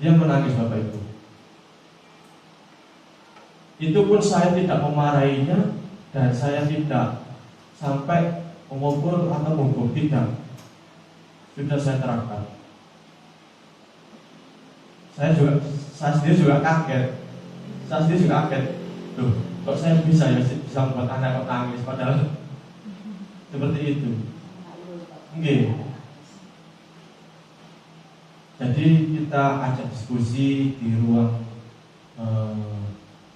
Dia menangis Bapak Ibu. Itu pun saya tidak memarahinya dan saya tidak sampai memukul atau memukul, tidak. Sudah saya terapkan. Saya sendiri juga kaget. Loh, kok saya bisa membuat anak kok nangis padahal seperti itu. Oke. Jadi kita ajak diskusi di ruang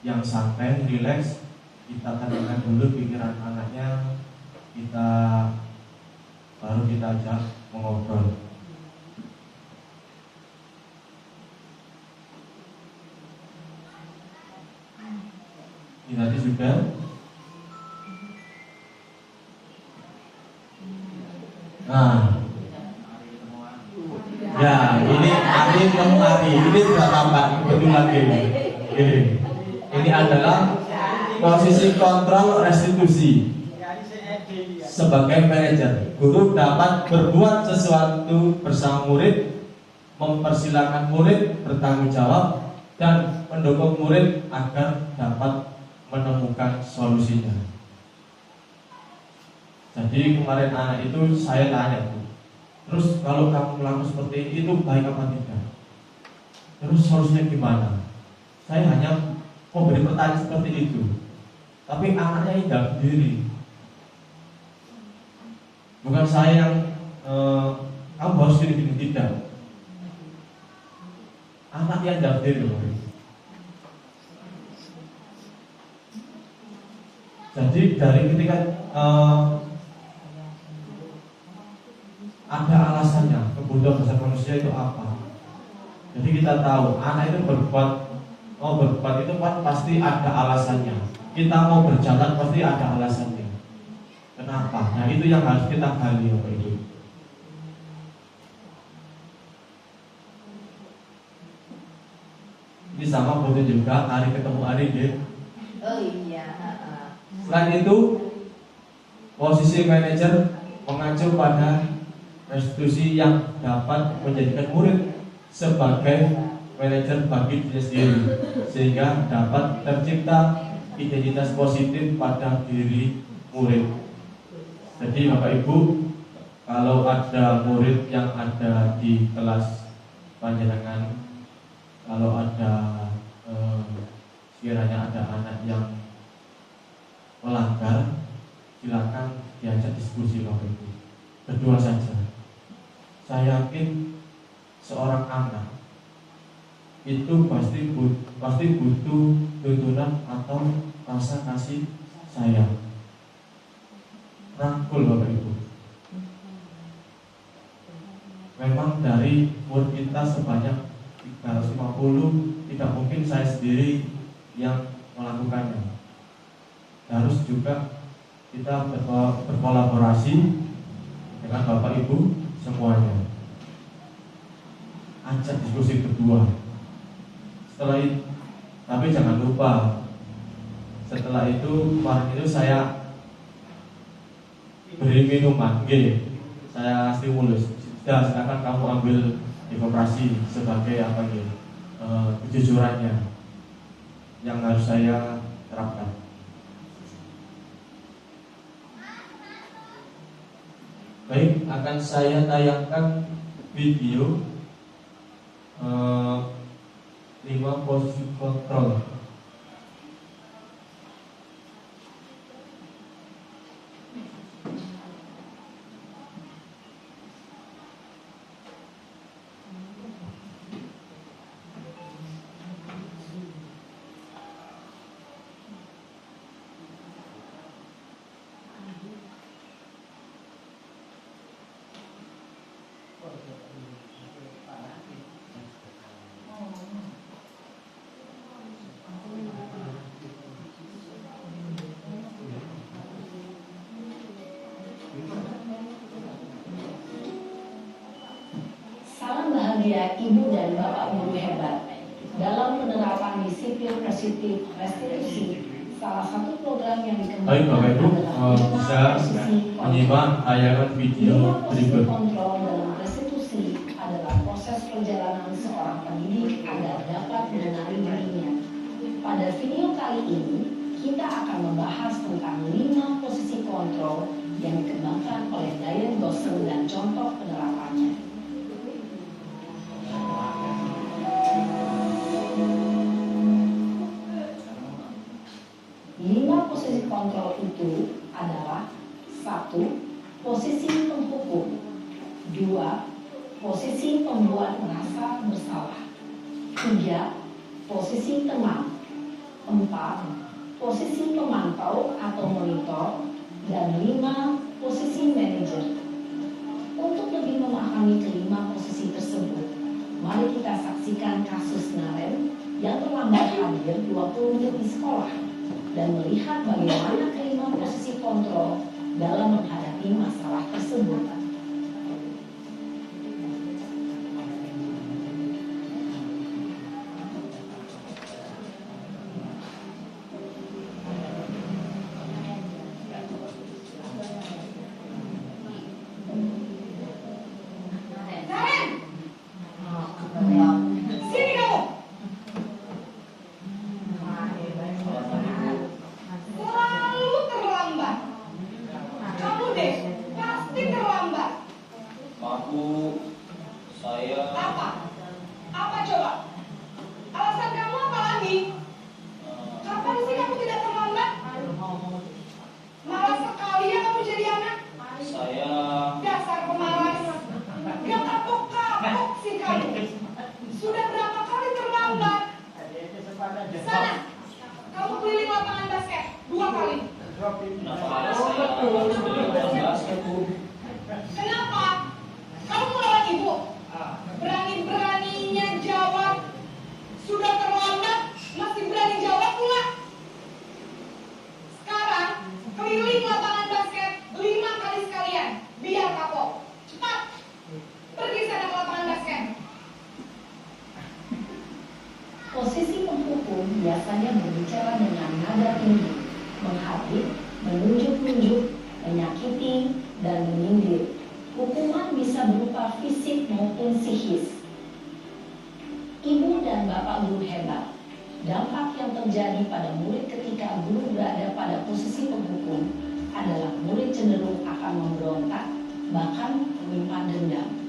yang santai, rileks. Kita tenangkan dulu pikiran anaknya, baru kita ajak mengobrol. Ini tadi sudah. Nah, ya ini Ari ketemu Ari. Ini sudah tampak kebetulan ini. Ini adalah posisi kontrol restitusi. Sebagai manajer, guru dapat berbuat sesuatu bersama murid, mempersilahkan murid bertanggung jawab, dan mendukung murid agar dapat menemukan solusinya. Jadi kemarin anak itu saya tanya, terus kalau kamu melakukan seperti ini, itu baik apa tidak? Terus solusinya gimana? Saya hanya memberi pertanyaan seperti itu, tapi anaknya tidak sendiri. Bukan saya yang kamu harus gini-gini, tidak. Anak yang tidak sendiri. Jadi dari ketika ada alasannya, kebutuhan dasar manusia itu apa. Jadi kita tahu anak itu berbuat itu kan pasti ada alasannya. Kita mau berjalan pasti ada alasannya. Kenapa? Nah itu yang harus kita gali Bapak Ibu. Ini sama foto juga hari ketemu Ari gitu. Oh iya. Selain itu, posisi manajer mengacu pada restitusi yang dapat menjadikan murid sebagai manajer bagi diri sendiri, sehingga dapat tercipta identitas positif pada diri murid. Jadi Bapak Ibu, kalau ada murid yang ada di kelas panjenengan, kalau ada sekiranya ada anak yang melanggar, silakan diajak diskusi Bapak Ibu. Berdua saja. Saya yakin seorang anak itu pasti butuh tuntunan atau rasa kasih sayang. Rangkul Bapak Ibu. Memang dari murid kita sebanyak 350, tidak mungkin saya sendiri yang melakukannya. Harus juga kita berkolaborasi dengan Bapak Ibu semuanya. Ajak diskusi berdua. Setelah itu, tapi jangan lupa, setelah itu kemarin itu saya beri minuman, saya stimulus. Sudah, silakan kamu ambil demokrasi sebagai apa nih kejujurannya yang harus saya terapkan. Baik, akan saya tayangkan video 5 posisi kontrol. Salam bahagia Ibu dan Bapak guru hebat. Dalam penerapan disiplin positif restitusi, salah satu program yang Baik Bapak dikembangkan Ibu, adalah bisa posisi menyimak tayangan video berikut. kontrol dalam restitusi adalah proses perjalanan seorang pendidik agar dapat mengenali dirinya. Pada video kali ini, kita akan membahas tentang 5 posisi kontrol yang dikembangkan oleh Diane Gosling dan contoh penerapannya. 5 posisi kontrol itu adalah 1. Posisi penghukum, 2. Posisi pembuat merasa bersalah, 3. Posisi teman, 4. Posisi pemantau atau monitor, dan 5. Posisi manajer. Untuk lebih memahami kelima posisi tersebut, mari kita saksikan kasus Naren yang terlambat hadir 20 menit di sekolah dan melihat bagaimana kelima posisi kontrol dalam menghadapi masalah tersebut. Sini kamu. Selalu terlambat. Kamu deh, pasti terlambat. Aku, saya. Apa? Apa coba? Alasan kamu apa lagi? Kapan sih kamu tidak terlambat? Malas sekali ya kamu jadi anak. Saya. Dasar pemalas. Gak kapok-kapok sih kamu. Sudah berapa kali terlambat? Sana, kamu keliling lapangan basket 2 kali. Kenapa saya harus beli basket, Bu? Kenapa? Kamu melawan ibu? Berani-beraninya jawab. Sudah terlambat, masih berani jawab pula. Sekarang, keliling lapangan basket 5 kali sekalian. Biar kapok. Cepat. Pergi sana ke lapangan basket. Posisi penghukum biasanya berbicara dengan nada tinggi, menghardik, menunjuk-nunjuk, menyakiti, dan menyindir. Hukuman bisa berupa fisik maupun psikis. Ibu dan Bapak guru hebat, dampak yang terjadi pada murid ketika guru berada pada posisi penghukum adalah murid cenderung akan memberontak, bahkan menyimpan dendam.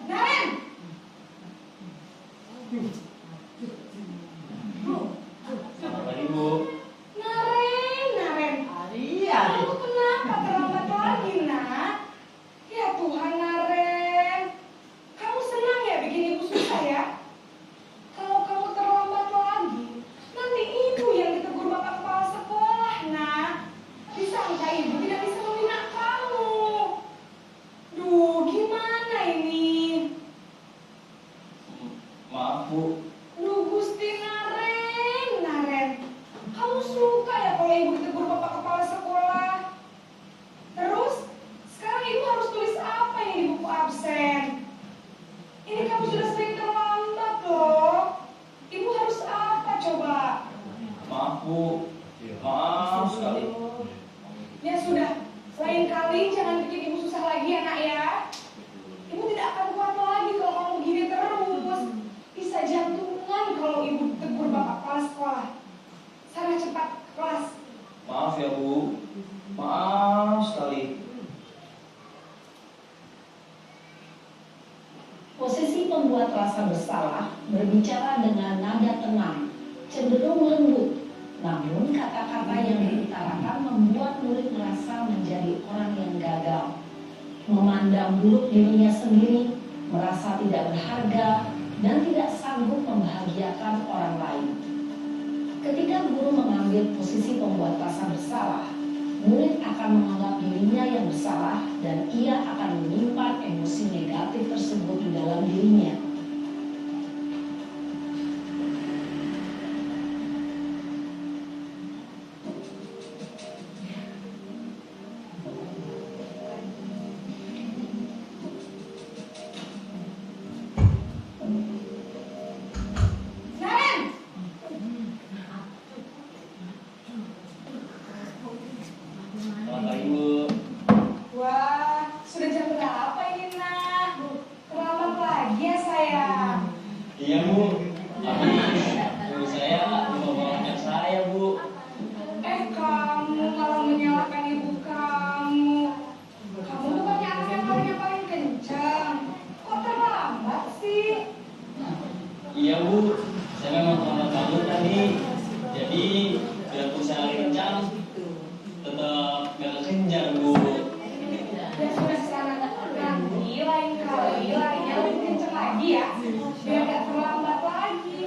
Naren! Selamat pagi, Bu. Naren! Kamu kenapa terlambat lagi, nak? Ya Tuhan, Naren. Kamu senang ya bikin ibu susah ya? Kalau kamu terlambat lagi, nanti ibu yang ditegur bapak kepala sekolah, nak. Disangka ibu tidak bisa membina kamu. Duh, gimana ini? Maaf, Bu. Posisi pembuat rasa bersalah berbicara dengan nada tenang, cenderung lembut. Namun kata-kata yang diutarakan membuat murid merasa menjadi orang yang gagal, memandang buruk dirinya sendiri, merasa tidak berharga, dan tidak sanggup membahagiakan orang lain. Ketika guru mengambil posisi pembuat rasa bersalah, murid akan menganggap dirinya yang bersalah dan ia akan menyimpan emosi negatif tersebut di dalam dirinya. Selamat pagi, Bu. Wah, sudah jam berapa ini, Nak? Terlambat lagi ya, sayang. Iya, Bu. Ibu saya lupa bawa anak saya, Bu. Kamu malah menyalahkan ibu kamu. Kamu bukannya anak yang paling kencang. Kok terlambat sih? Iya, Bu. Saya memang terlambat bangun tadi. Jadi, biarpun saya lari kencang, tetap gak kekejar, Bu. Ya sudah sana, nanti lain kali larinya lebih kencang lagi ya. Biar gak terlambat lagi.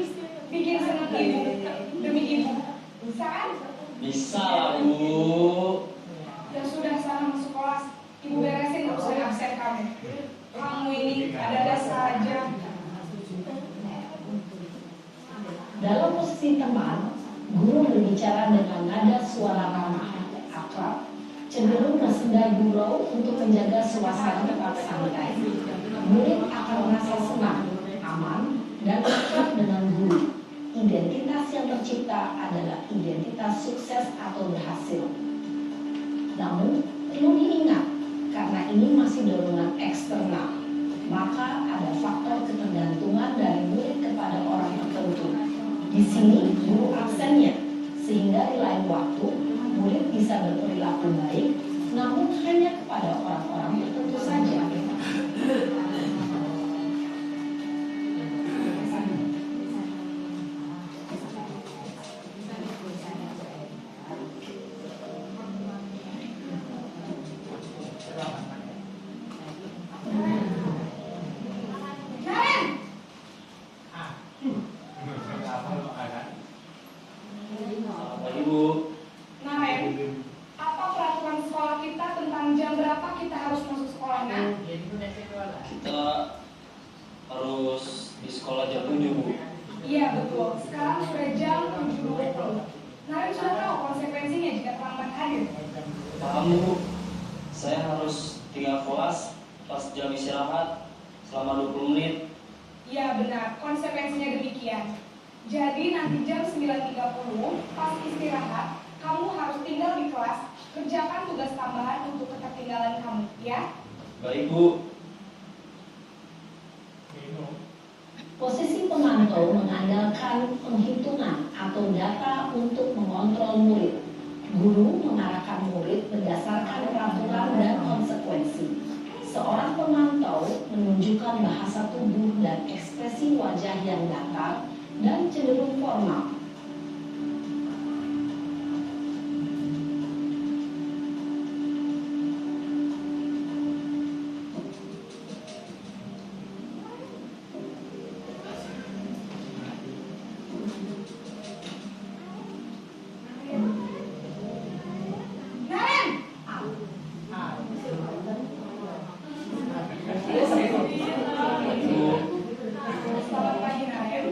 Bikin senang ibu demi ibu. Bisa kan? Bisa lah, Bu. Ya sudah sana masuk kelas. Ibu beresin urusan absen kamu. Kamu ini ada saja. Dalam posisi teman, guru berbicara dengan nada suara ramah, akrab, cenderung bersenda gurau untuk menjaga suasana tetap santai. Murid akan merasa senang, aman, dan akrab dengan guru. Identitas yang tercipta adalah identitas sukses atau berhasil. Namun, perlu diingat, karena ini masih dorongan eksternal, maka ada faktor ketergantungan dari murid kepada orang tertentu. Di sini guru absennya, sehingga di lain waktu murid bisa berperilaku baik, namun hanya kepada orang-orang tertentu saja. Selamat pagi, Bu. Nah, Ren, apa peraturan sekolah kita tentang jam berapa kita harus masuk sekolah, Nak? Kita harus di sekolah jam 7, Bu. Iya, betul. Sekarang sudah jam 7.20. Nah, Ren sudah tahu konsekuensinya jika terlambat hadir. Paham, Bu. Saya harus tinggal kelas pas jam istirahat selama 20 menit. Iya, benar. Konsekuensinya demikian. Jadi nanti jam 9.30 pas istirahat, kamu harus tinggal di kelas, kerjakan tugas tambahan untuk ketertinggalan kamu, ya? Baik, Bu. Posisi pemantau mengandalkan penghitungan atau data untuk mengontrol murid. Guru mengarahkan murid berdasarkan peraturan dan konsekuensi. Seorang pemantau menunjukkan bahasa tubuh dan ekspresi wajah yang datar dan cenderung formal. Selamat pagi, Naren.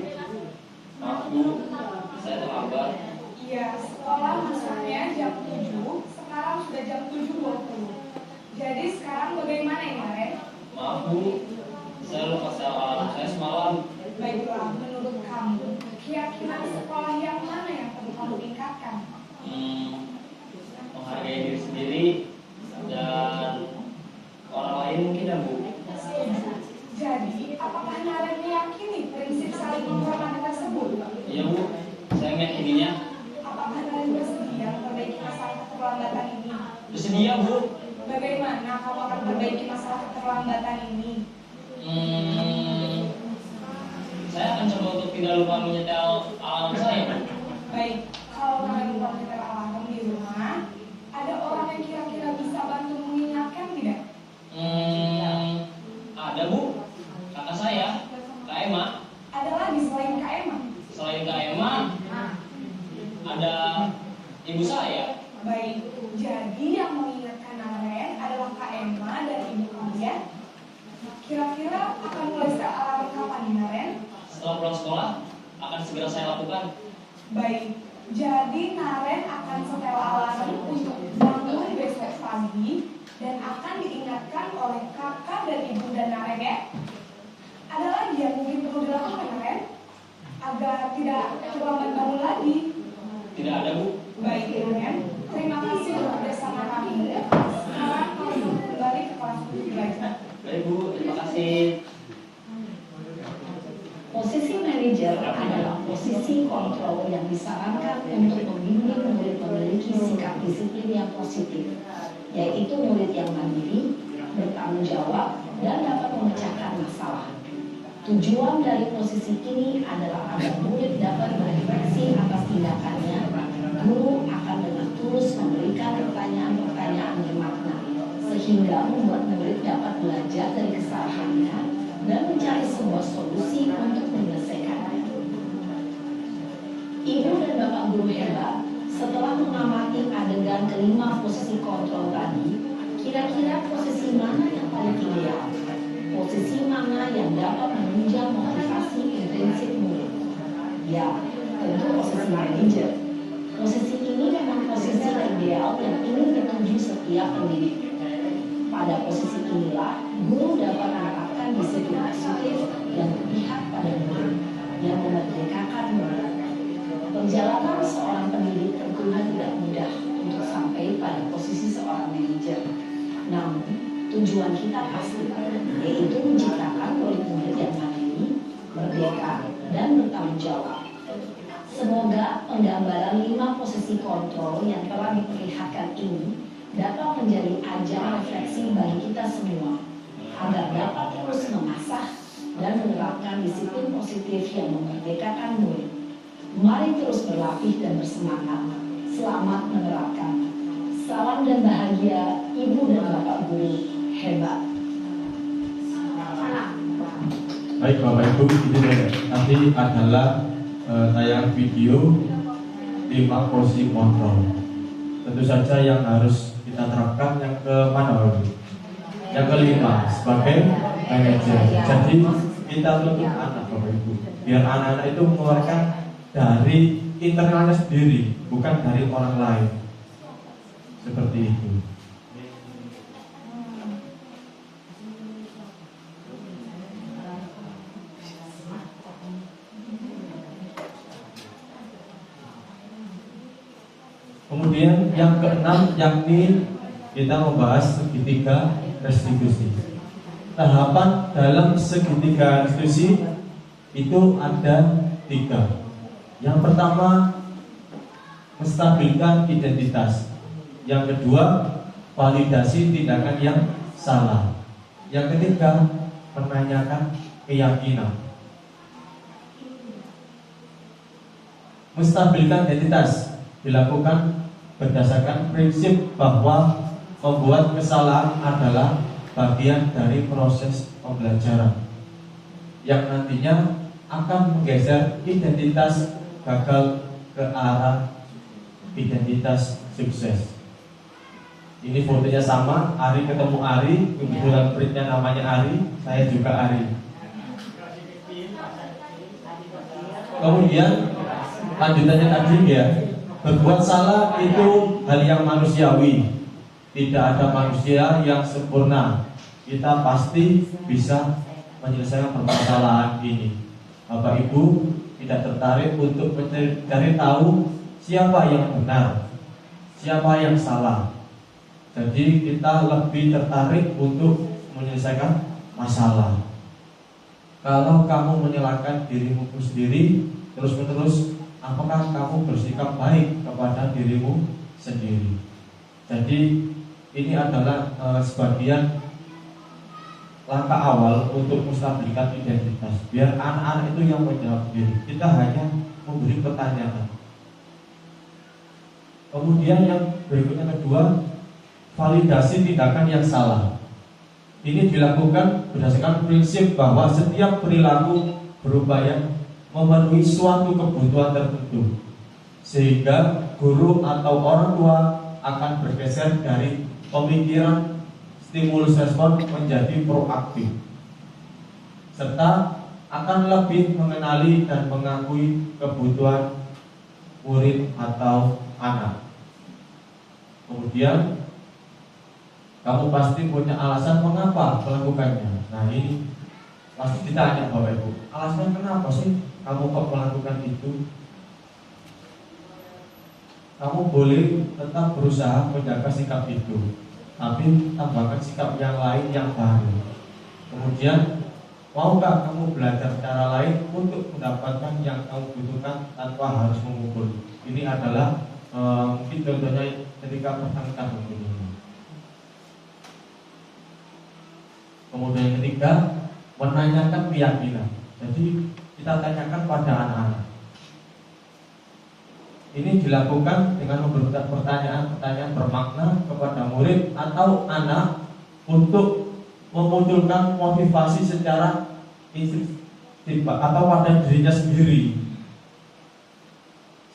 Maaf, Bu. Saya terlambat. Iya, sekolah masuknya jam 7, sekarang sudah jam 7.20. Jadi sekarang bagaimana ini, Naren? Maaf, Bu. Saya lupa alarm saya semalam. Baiklah, menurut kamu, keyakinan sekolah yang mana yang perlu kamu tingkatkan? Menghargai diri sendiri dan orang lain mungkin ya, Bu. Jadi, apakah Naren meyakini prinsip saling menghormati tersebut? Iya, Bu. Saya meyakininya. Apakah Naren bersedia memperbaiki masalah keterlambatan ini? Bersedia, Bu. Bagaimana kamu akan perbaiki masalah keterlambatan ini? tidak lupa menyetel alarm saya, Bu. Baik, kalau kalian lupa menyetel alarm di rumah, ada orang yang kira-kira bisa bantu mengingatkan tidak? Ada, Bu. Kakak saya, Kak Emma. Ada lagi selain Kak Emma? Selain Kak Emma, ada ibu saya. Baik, jadi yang mengingatkan Naren adalah Kak Emma dan ibu kalian. Kira-kira akan mulai setel alarm kapan nih, Naren? Setelah pulang sekolah, akan segera saya lakukan. Baik, jadi Naren akan setel alarm untuk bangun besok pagi dan akan diingatkan oleh kakak dan ibu dan Naren ya. Ada lagi yang mungkin perlu dilakukan Naren agar tidak terlambat bangun lagi? Tidak ada, Bu. Baik Naren, terima kasih untuk bersama kami. Sekarang kalian kembali ke kelas belajar. Baik, Bu. Terima kasih. Posisi manajer adalah posisi kontrol yang disarankan untuk membimbing murid memiliki sikap disiplin yang positif, yaitu murid yang mandiri, bertanggung jawab, dan dapat memecahkan masalah. Tujuan dari posisi ini adalah agar murid dapat berefleksi atas tindakannya. Guru akan dengan tulus memberikan pertanyaan-pertanyaan bermakna, sehingga membuat murid dapat belajar dari kesalahannya dan mencari sebuah solusi untuk menyelesaikannya. Ibu dan Bapak guru hebat, setelah mengamati adegan kelima posisi kontrol tadi, kira-kira posisi mana yang paling ideal? Posisi mana yang dapat menunjang motivasi intrinsik murid? Ya, tentu posisi manajer. Posisi ini memang posisi ideal yang ingin dituju setiap pendidik. Pada posisi inilah, guru dapat menerapkan disiplin positif yang berpihak pada murid, yang memerdekakan murid. Perjalanan seorang pendidik tentunya tidak mudah untuk sampai pada posisi seorang manajer. Namun, tujuan kita pasti, yaitu menciptakan murid-murid yang mandiri, merdeka, dan bertanggung jawab. Semoga penggambaran 5 posisi kontrol yang telah diperlihatkan ini dapat menjadi ajang refleksi bagi kita semua, agar dapat terus mengasah dan menerapkan disiplin positif yang memerdekakan murid. Mari terus berlatih dan bersemangat. Selamat menerapkan. Salam dan bahagia, Ibu dan Bapak guru hebat. Baik Bapak Ibu, ini tadi adalah tayang video 5 posisi kontrol. Tentu saja yang harus kita terapkan yang ke mana Bapak Ibu? Yang kelima sebagai manajer. Jadi kita tuntut anak Bapak Ibu, biar anak-anak itu mengeluarkan dari internalnya sendiri, bukan dari orang lain. Seperti itu. Kemudian yang keenam, yakni kita membahas segitiga restitusi. Tahapan dalam segitiga restitusi itu ada 3. Yang pertama, menstabilkan identitas. Yang kedua, validasi tindakan yang salah. Yang ketiga, menanyakan keyakinan. Menstabilkan identitas dilakukan berdasarkan prinsip bahwa membuat kesalahan adalah bagian dari proses pembelajaran yang nantinya akan menggeser identitas gagal ke arah identitas sukses. Ini fotonya sama, Ari ketemu Ari, kebetulan printnya namanya Ari, saya juga Ari. Kemudian lanjutannya tadi ya, berbuat salah itu hal yang manusiawi. Tidak ada manusia yang sempurna. Kita pasti bisa menyelesaikan permasalahan ini. Bapak Ibu tidak tertarik untuk mencari tahu siapa yang benar, siapa yang salah. Jadi kita lebih tertarik untuk menyelesaikan masalah. Kalau kamu menyalahkan dirimu sendiri terus-menerus, apakah kamu bersikap baik kepada dirimu sendiri? Jadi ini adalah sebagian langkah awal untuk menstabilkan identitas. Biar anak-anak itu yang menjawab diri. Kita hanya memberi pertanyaan. Kemudian yang berikutnya kedua, validasi tindakan yang salah. Ini dilakukan berdasarkan prinsip bahwa setiap perilaku berupaya memenuhi suatu kebutuhan tertentu, sehingga guru atau orang tua akan bergeser dari pemikiran stimulus respon menjadi proaktif, serta akan lebih mengenali dan mengakui kebutuhan murid atau anak. Kemudian kamu pasti punya alasan mengapa melakukannya. Nah, ini pasti ditanya Bapak Ibu, alasan kenapa sih kamu kok melakukan itu? Kamu boleh tetap berusaha menjaga sikap itu, tapi tambahkan sikap yang lain yang baru. Kemudian, maukah kamu belajar cara lain untuk mendapatkan yang kamu butuhkan tanpa harus memukul? Ini adalah mungkin contohnya ketika bersangkutan ini. Kemudian yang ketiga, menanyakan keyakinan. Jadi kita tanyakan pada anak-anak. Ini dilakukan dengan memberikan pertanyaan-pertanyaan bermakna kepada murid atau anak untuk memunculkan motivasi secara instintif atau pada dirinya sendiri,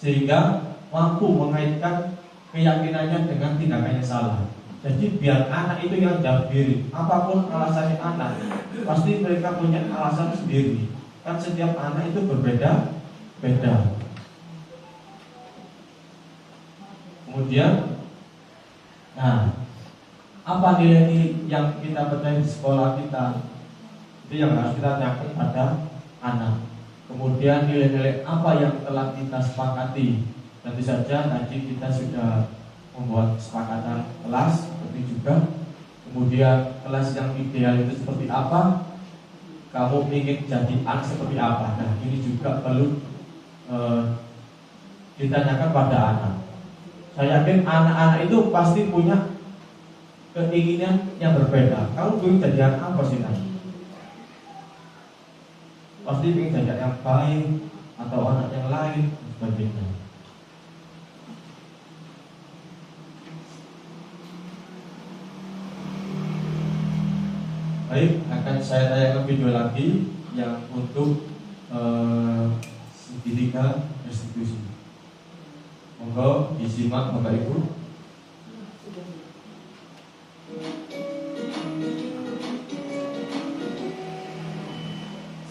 sehingga mampu mengaitkan keyakinannya dengan tindakannya salah. Jadi biar anak itu yang jawab diri, apapun alasannya anak, pasti mereka punya alasan sendiri. Kan setiap anak itu berbeda-beda. Kemudian, nah, apa nilai yang kita pelajari di sekolah kita? Itu yang harus kita tanyakan pada anak. Kemudian nilai-nilai apa yang telah kita sepakati? Tentu saja tadi kita sudah membuat kesepakatan kelas, seperti juga kemudian kelas yang ideal itu seperti apa, kamu ingin jadi anak seperti apa. Nah, ini juga perlu ditanyakan pada anak. Saya yakin anak-anak itu pasti punya keinginan yang berbeda. Kamu ingin jadi anak apa sih nanti? Pasti ingin jadi anak yang baik atau anak yang lain dan sebagainya. Baik, akan saya tayangkan video lagi yang untuk segitiga restitusi. Monggo disimak Bapak Ibu.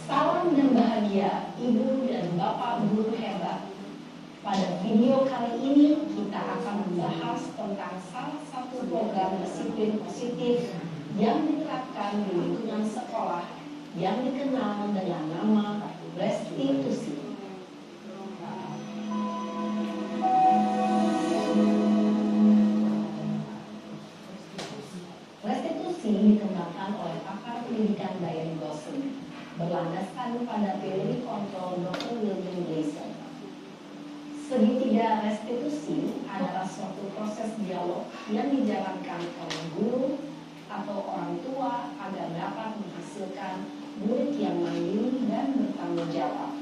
Salam dan bahagia Ibu dan Bapak guru hebat. Pada video kali ini kita akan membahas tentang salah satu program disiplin positif yang diterapkan di lingkungan sekolah yang dikenal dengan nama restitusi. Restitusi dikembangkan oleh pakar pendidikan Diane Gosling, berlandaskan pada teori kontrol Dr. William Gleason. Segitiga restitusi adalah suatu proses dialog yang dijalankan oleh guru atau orang tua agar dapat menghasilkan murid yang mandiri dan bertanggung jawab.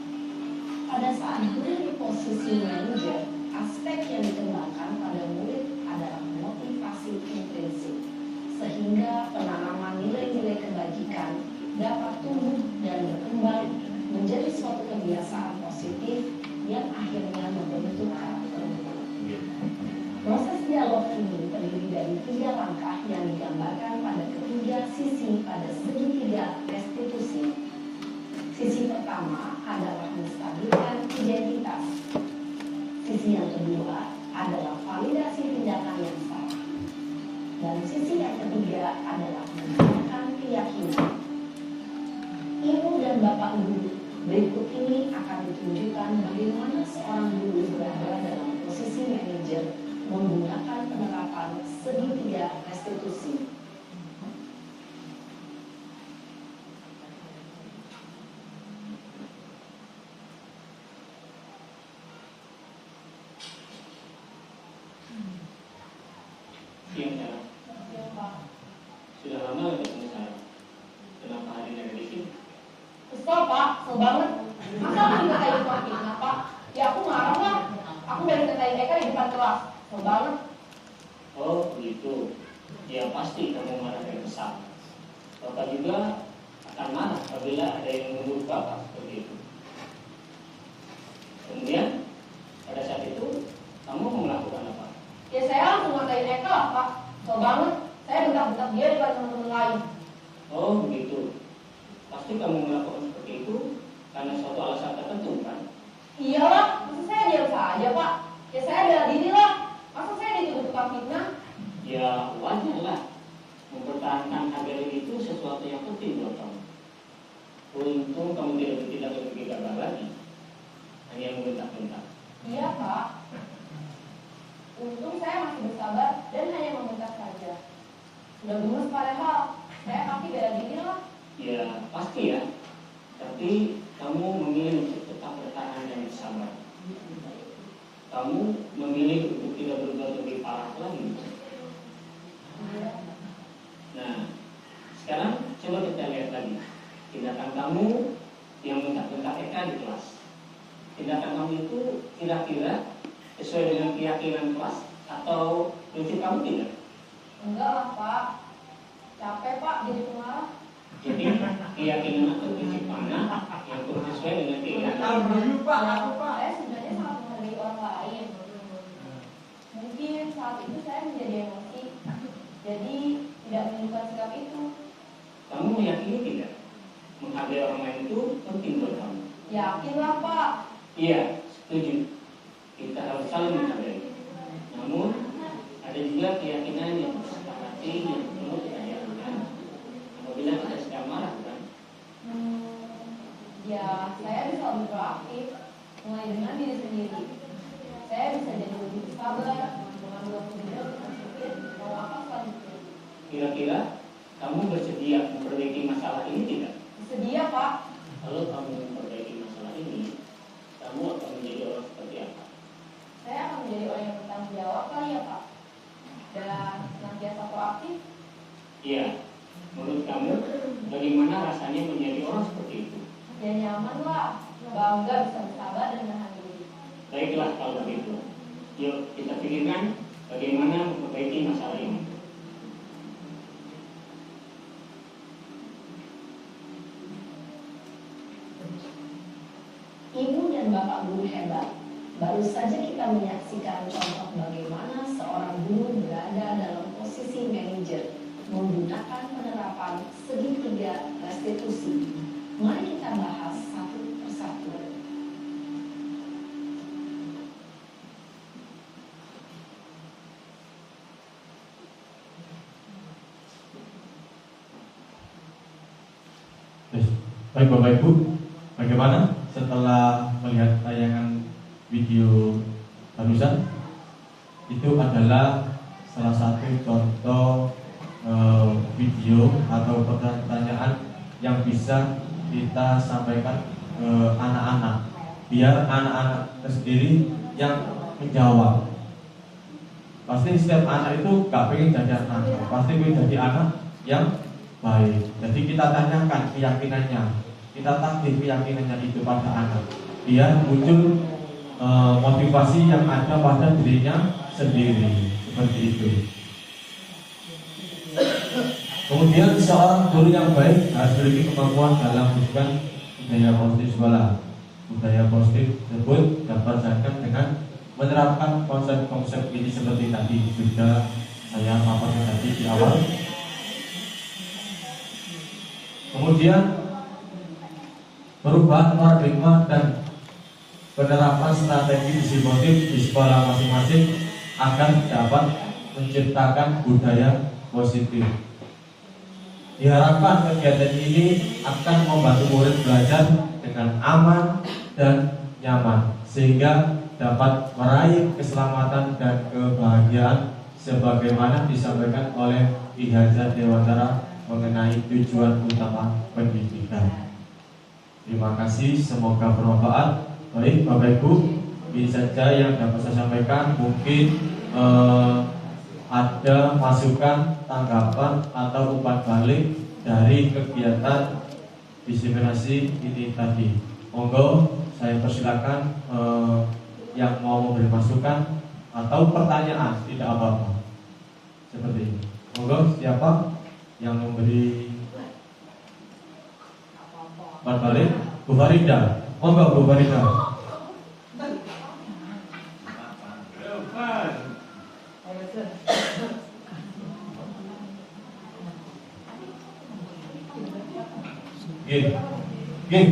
Pada saat guru di posisi manajer, aspek yang dikembangkan pada murid adalah motivasi intrinsik, sehingga penanaman nilai-nilai kebajikan dapat tumbuh dan berkembang menjadi suatu kebiasaan positif yang akhirnya membentuk karakter. Proses dialog ini terdiri dari 3 langkah yang digambarkan pada ketiga sisi pada segitiga restitusi. Sisi pertama adalah menstabilkan identitas. Sisi yang kedua adalah validasi tindakan yang salah. Dan sisi yang ketiga adalah menanyakan keyakinan. Ibu dan Bapak guru, berikut ini akan ditunjukkan bagaimana seorang guru berada dalam posisi manajer menggunakan penerapan segitiga restitusi. Siang saya. Sudah lama ketemu saya. kesel banget. Masa aku dikatain tukang fitnah, Pak? Ya aku marah lah. Aku dari katain Eka di depan kelas. Kesel banget. Oh begitu. Ya pasti kamu marah dan kesal. Bapak juga akan marah apabila ada yang menuduh Bapak seperti itu. Kemudian pada saat itu kamu mau melakukan apa? Ya saya langsung ngatain Eka lah, Pak. Kesel banget. Saya bentak-bentak dia di depan teman-teman lain. Oh begitu. Pasti kamu melakukan seperti itu karena suatu alasan tertentu kan? Iyalah, masa saya diam saja, Pak? Ya saya bela diri lah. Masa saya dituduh tukang fitnah? Ya wajar lah. Mempertahankan harga diri itu sesuatu yang penting buat kamu. Untung kamu tidak bertindak lebih gegabah lagi. Hanya membentak-bentak. Iya, Pak. Untung saya masih bersabar dan hanya membentak saja. Sudah gemes padahal. Saya pasti bela diri lah. Ya pasti ya. Tapi kamu memilih untuk tetap bertahan dan bersabar. Kamu memilih untuk tidak berbuat lebih parah lagi. Nah, sekarang coba kita lihat lagi tindakan kamu yang bentak-bentak Eka di kelas. Tindakan kamu itu kira-kira sesuai dengan keyakinan kelas atau prinsip kamu tidak? Enggak lah, Pak. Capek, Pak, jadi pemarah. Jadi keyakinan atau prinsip mana yang kurang sesuai dengan keyakinan? Saya sebenarnya sangat menghargai orang lain. Mungkin saat itu saya menjadi emosi, jadi tidak menunjukkan sikap itu. Kamu meyakini tidak? Menghargai orang lain itu penting buat kamu. Yakin lah, Pak. Iya, setuju. Kita harus saling menghargai. Namun ada juga keyakinan yang disepakati yang perlu kita jalankan apabila kita sedang marah, kan? Ya, saya bisa lebih proaktif, mulai dengan diri sendiri. Saya bisa jadi lebih sabar, mengambil keputusan dengan sedikit, mau apa selanjutnya. Kira-kira kamu bersedia memperbaiki masalah ini tidak? Bersedia, Pak. Kalau kamu memperbaiki masalah ini, kamu akan menjadi orang seperti apa? Saya akan menjadi orang yang bertanggung jawab kali ya, Pak. Dan senantiasa proaktif. Iya. Menurut kamu, bagaimana rasanya menjadi orang seperti itu? Ya nyaman lah, bangga bisa bersabar dan menahan diri. Baiklah kalau begitu. Yuk kita pikirkan bagaimana memperbaiki masalah ini. Ibu dan Bapak guru hebat. Baru saja kita menyaksikan contoh bagaimana seorang guru berada dalam posisi manajer menggunakan penerapan segitiga restitusi. Mari kita bahas satu persatu. Baik Bapak Ibu, bagaimana setelah melihat tayangan video barusan? Itu adalah salah satu contoh video atau pertanyaan yang bisa kita sampaikan ke anak-anak, biar anak-anak sendiri yang menjawab. Pasti setiap anak itu gak pengen jadi anak, pasti pengen jadi anak yang baik. Jadi kita tanyakan keyakinannya, kita tagih keyakinannya itu pada anak, biar muncul motivasi yang ada pada dirinya sendiri, seperti itu. Kemudian seorang guru yang baik harus memiliki kemampuan dalam mewujudkan budaya positif sekolah. Budaya positif tersebut dapat dilakukan dengan menerapkan konsep-konsep ini seperti tadi sudah saya paparkan tadi di awal. Kemudian perubahan paradigma dan penerapan strategi disiplin di sekolah masing-masing akan dapat menciptakan budaya positif. Diharapkan kegiatan ini akan membantu murid belajar dengan aman dan nyaman, sehingga dapat meraih keselamatan dan kebahagiaan sebagaimana disampaikan oleh Ki Hajar Dewantara mengenai tujuan utama pendidikan. Terima kasih, semoga bermanfaat. Baik Bapak Ibu, ini saja yang dapat saya sampaikan. Mungkin ada masukan, tanggapan atau umpan balik dari kegiatan diseminasi ini tadi. Monggo saya persilakan yang mau memberi masukan atau pertanyaan, tidak apa-apa. Seperti ini. Monggo siapa yang memberi umpan balik? Bu Farida. Monggo Bu Farida.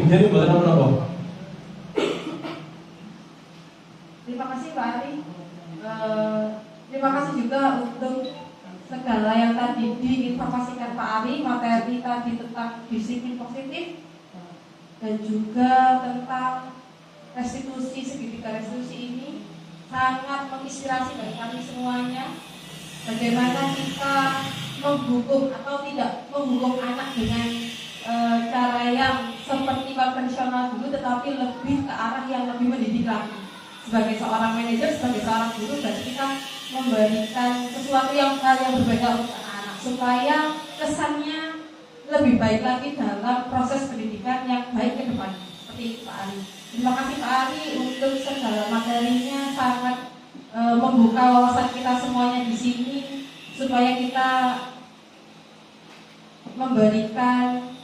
Jadi buat apa? Terima kasih Pak Ari. Terima kasih juga untuk segala yang tadi diinformasikan Pak Ari, materi tadi tentang disiplin positif dan juga tentang restitusi, segitiga restitusi ini sangat menginspirasi bagi kami semuanya. Bagaimana kita menghukum atau tidak menghukum anak dengan cara yang seperti konvensional dulu, tetapi lebih ke arah yang lebih mendidik lagi. Sebagai seorang manajer, sebagai seorang guru, berarti kita memberikan sesuatu yang berbeda untuk anak-anak supaya kesannya lebih baik lagi dalam proses pendidikan yang baik ke depan. Seperti itu Pak Ari. Terima kasih Pak Ari untuk segala materinya, sangat membuka wawasan kita semuanya di sini supaya kita memberikan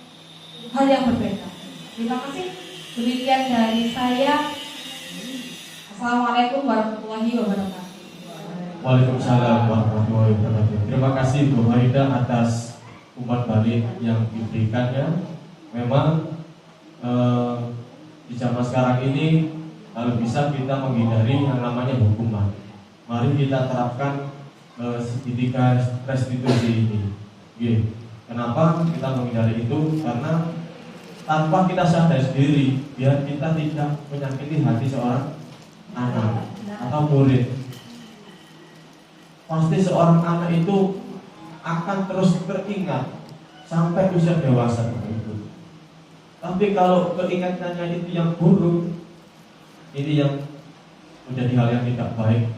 hal yang berbeda. Terima kasih. Demikian dari saya. Assalamualaikum warahmatullahi wabarakatuh. Waalaikumsalam warahmatullahi wabarakatuh. Terima kasih Bu Farida atas umpan balik yang diberikannya. Memang di zaman sekarang ini kalau bisa kita menghindari yang namanya hukuman. Mari kita terapkan segitiga restitusi ini. Kenapa kita menghindari itu? Karena tanpa kita sadar sendiri, biar kita tidak menyakiti hati seorang anak atau murid. Pasti seorang anak itu akan terus teringat sampai usia dewasa itu. Tapi kalau keingatannya itu yang buruk, ini yang menjadi hal yang tidak baik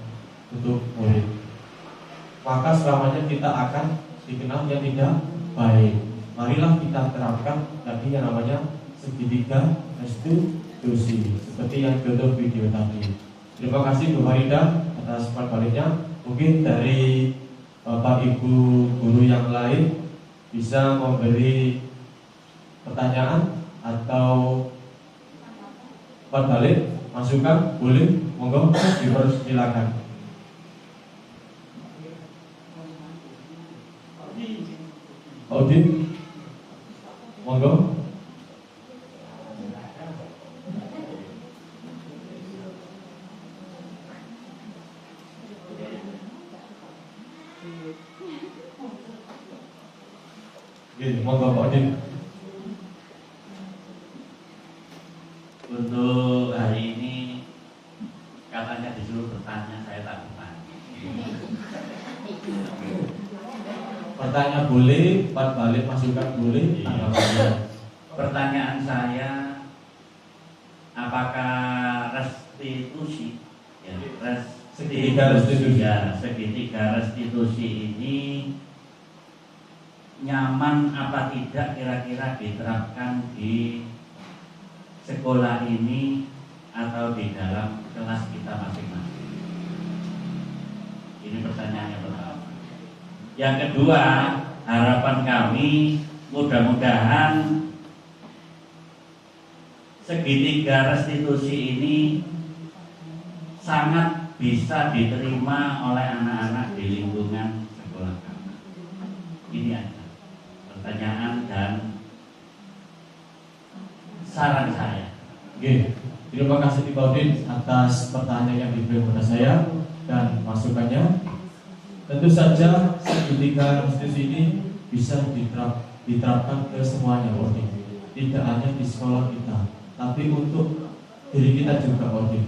untuk murid. Maka selamanya kita akan dikenal yang tidak baik. Marilah kita terapkan tadi yang namanya segitiga restitusi seperti yang contoh video tadi. Terima kasih Bu Farida atas umpan baliknya. Mungkin dari Bapak Ibu guru yang lain bisa memberi pertanyaan atau umpan balik, masukan, boleh, monggo dipersilakan. Audit, monggo. Monggo Pak Audit. Untuk hari ini katanya disuruh bertanya, saya tak bertanya. Pertanyaan boleh, umpan balik, masukan boleh. Pertanyaan saya, apakah restitusi, segitiga restitusi ini nyaman apa tidak kira-kira diterapkan di sekolah ini atau di dalam kelas kita masing-masing? Ini pertanyaan yang pertama. Yang kedua, harapan kami mudah-mudahan segitiga restitusi ini sangat bisa diterima oleh anak-anak di lingkungan sekolah kami. Ini aja pertanyaan dan saran saya. Oke, terima kasih Pak Udin atas pertanyaan yang diberikan kepada saya dan masukannya. Tentu saja segitiga restitusi ini bisa diterapkan ke semuanya, Pak Udin. Tidak hanya di sekolah kita, tapi untuk diri kita juga, Pak Udin.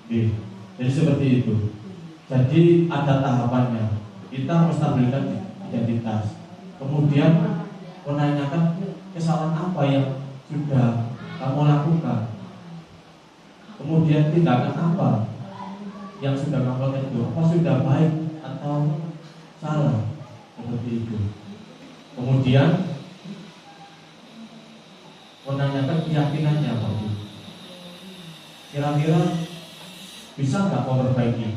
Oke, jadi seperti itu. Jadi ada tahapannya. Kita menstabilkan identitas. Kemudian menanyakan kesalahan apa yang sudah kamu lakukan. Kemudian tindakan apa yang sudah kamu lakukan itu, apa sudah baik atau salah, seperti itu. Kemudian menanyakan keyakinannya Pak Ibu. Kira-kira bisa nggak memperbaiki?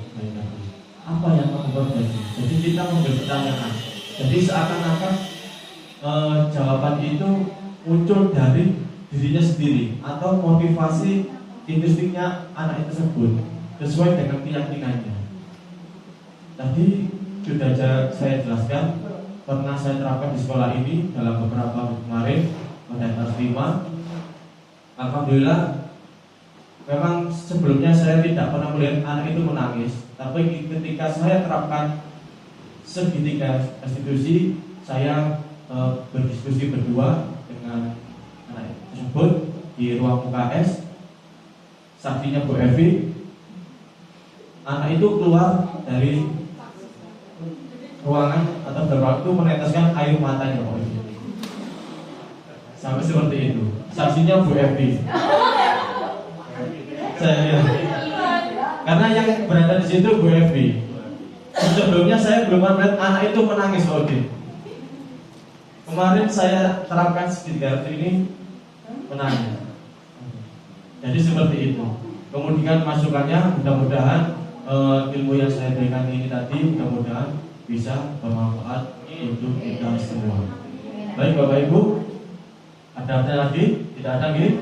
Apa yang kamu perbaiki? Jadi kita memberi pertanyaan. Jadi seakan-akan jawaban itu muncul dari dirinya sendiri atau motivasi intrinsiknya anak tersebut sesuai dengan keyakinannya. Tadi sudah saya jelaskan, pernah saya terapkan di sekolah ini dalam beberapa waktu kemarin pada kelas 5. Alhamdulillah, memang sebelumnya saya tidak pernah melihat anak itu menangis, tapi ketika saya terapkan segitiga institusi, saya berdiskusi berdua dengan anak tersebut di ruang UKS. Saksinya Bu Evi, anak itu keluar dari ruangan atau berwaktu meneteskan air matanya sampai seperti itu. Saksinya Bu Evi. Karena yang berada di situ Bu Evi. Sebelumnya saya belum melihat anak itu menangis Odin. Kemarin saya terapkan segitiga ini menangis. Jadi seperti itu. Kemudian masukannya mudah-mudahan ilmu yang saya berikan ini tadi mudah-mudahan bisa bermanfaat untuk kita semua. Baik Bapak Ibu, ada lagi? Tidak ada lagi?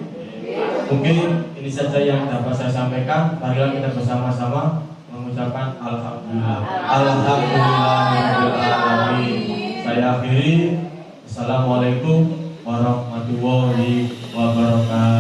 Mungkin ini saja yang dapat saya sampaikan. Marilah kita bersama-sama mengucapkan alhamdulillah. Alhamdulillahirobbilalamin. Saya akhiri. Assalamualaikum warahmatullahi wabarakatuh.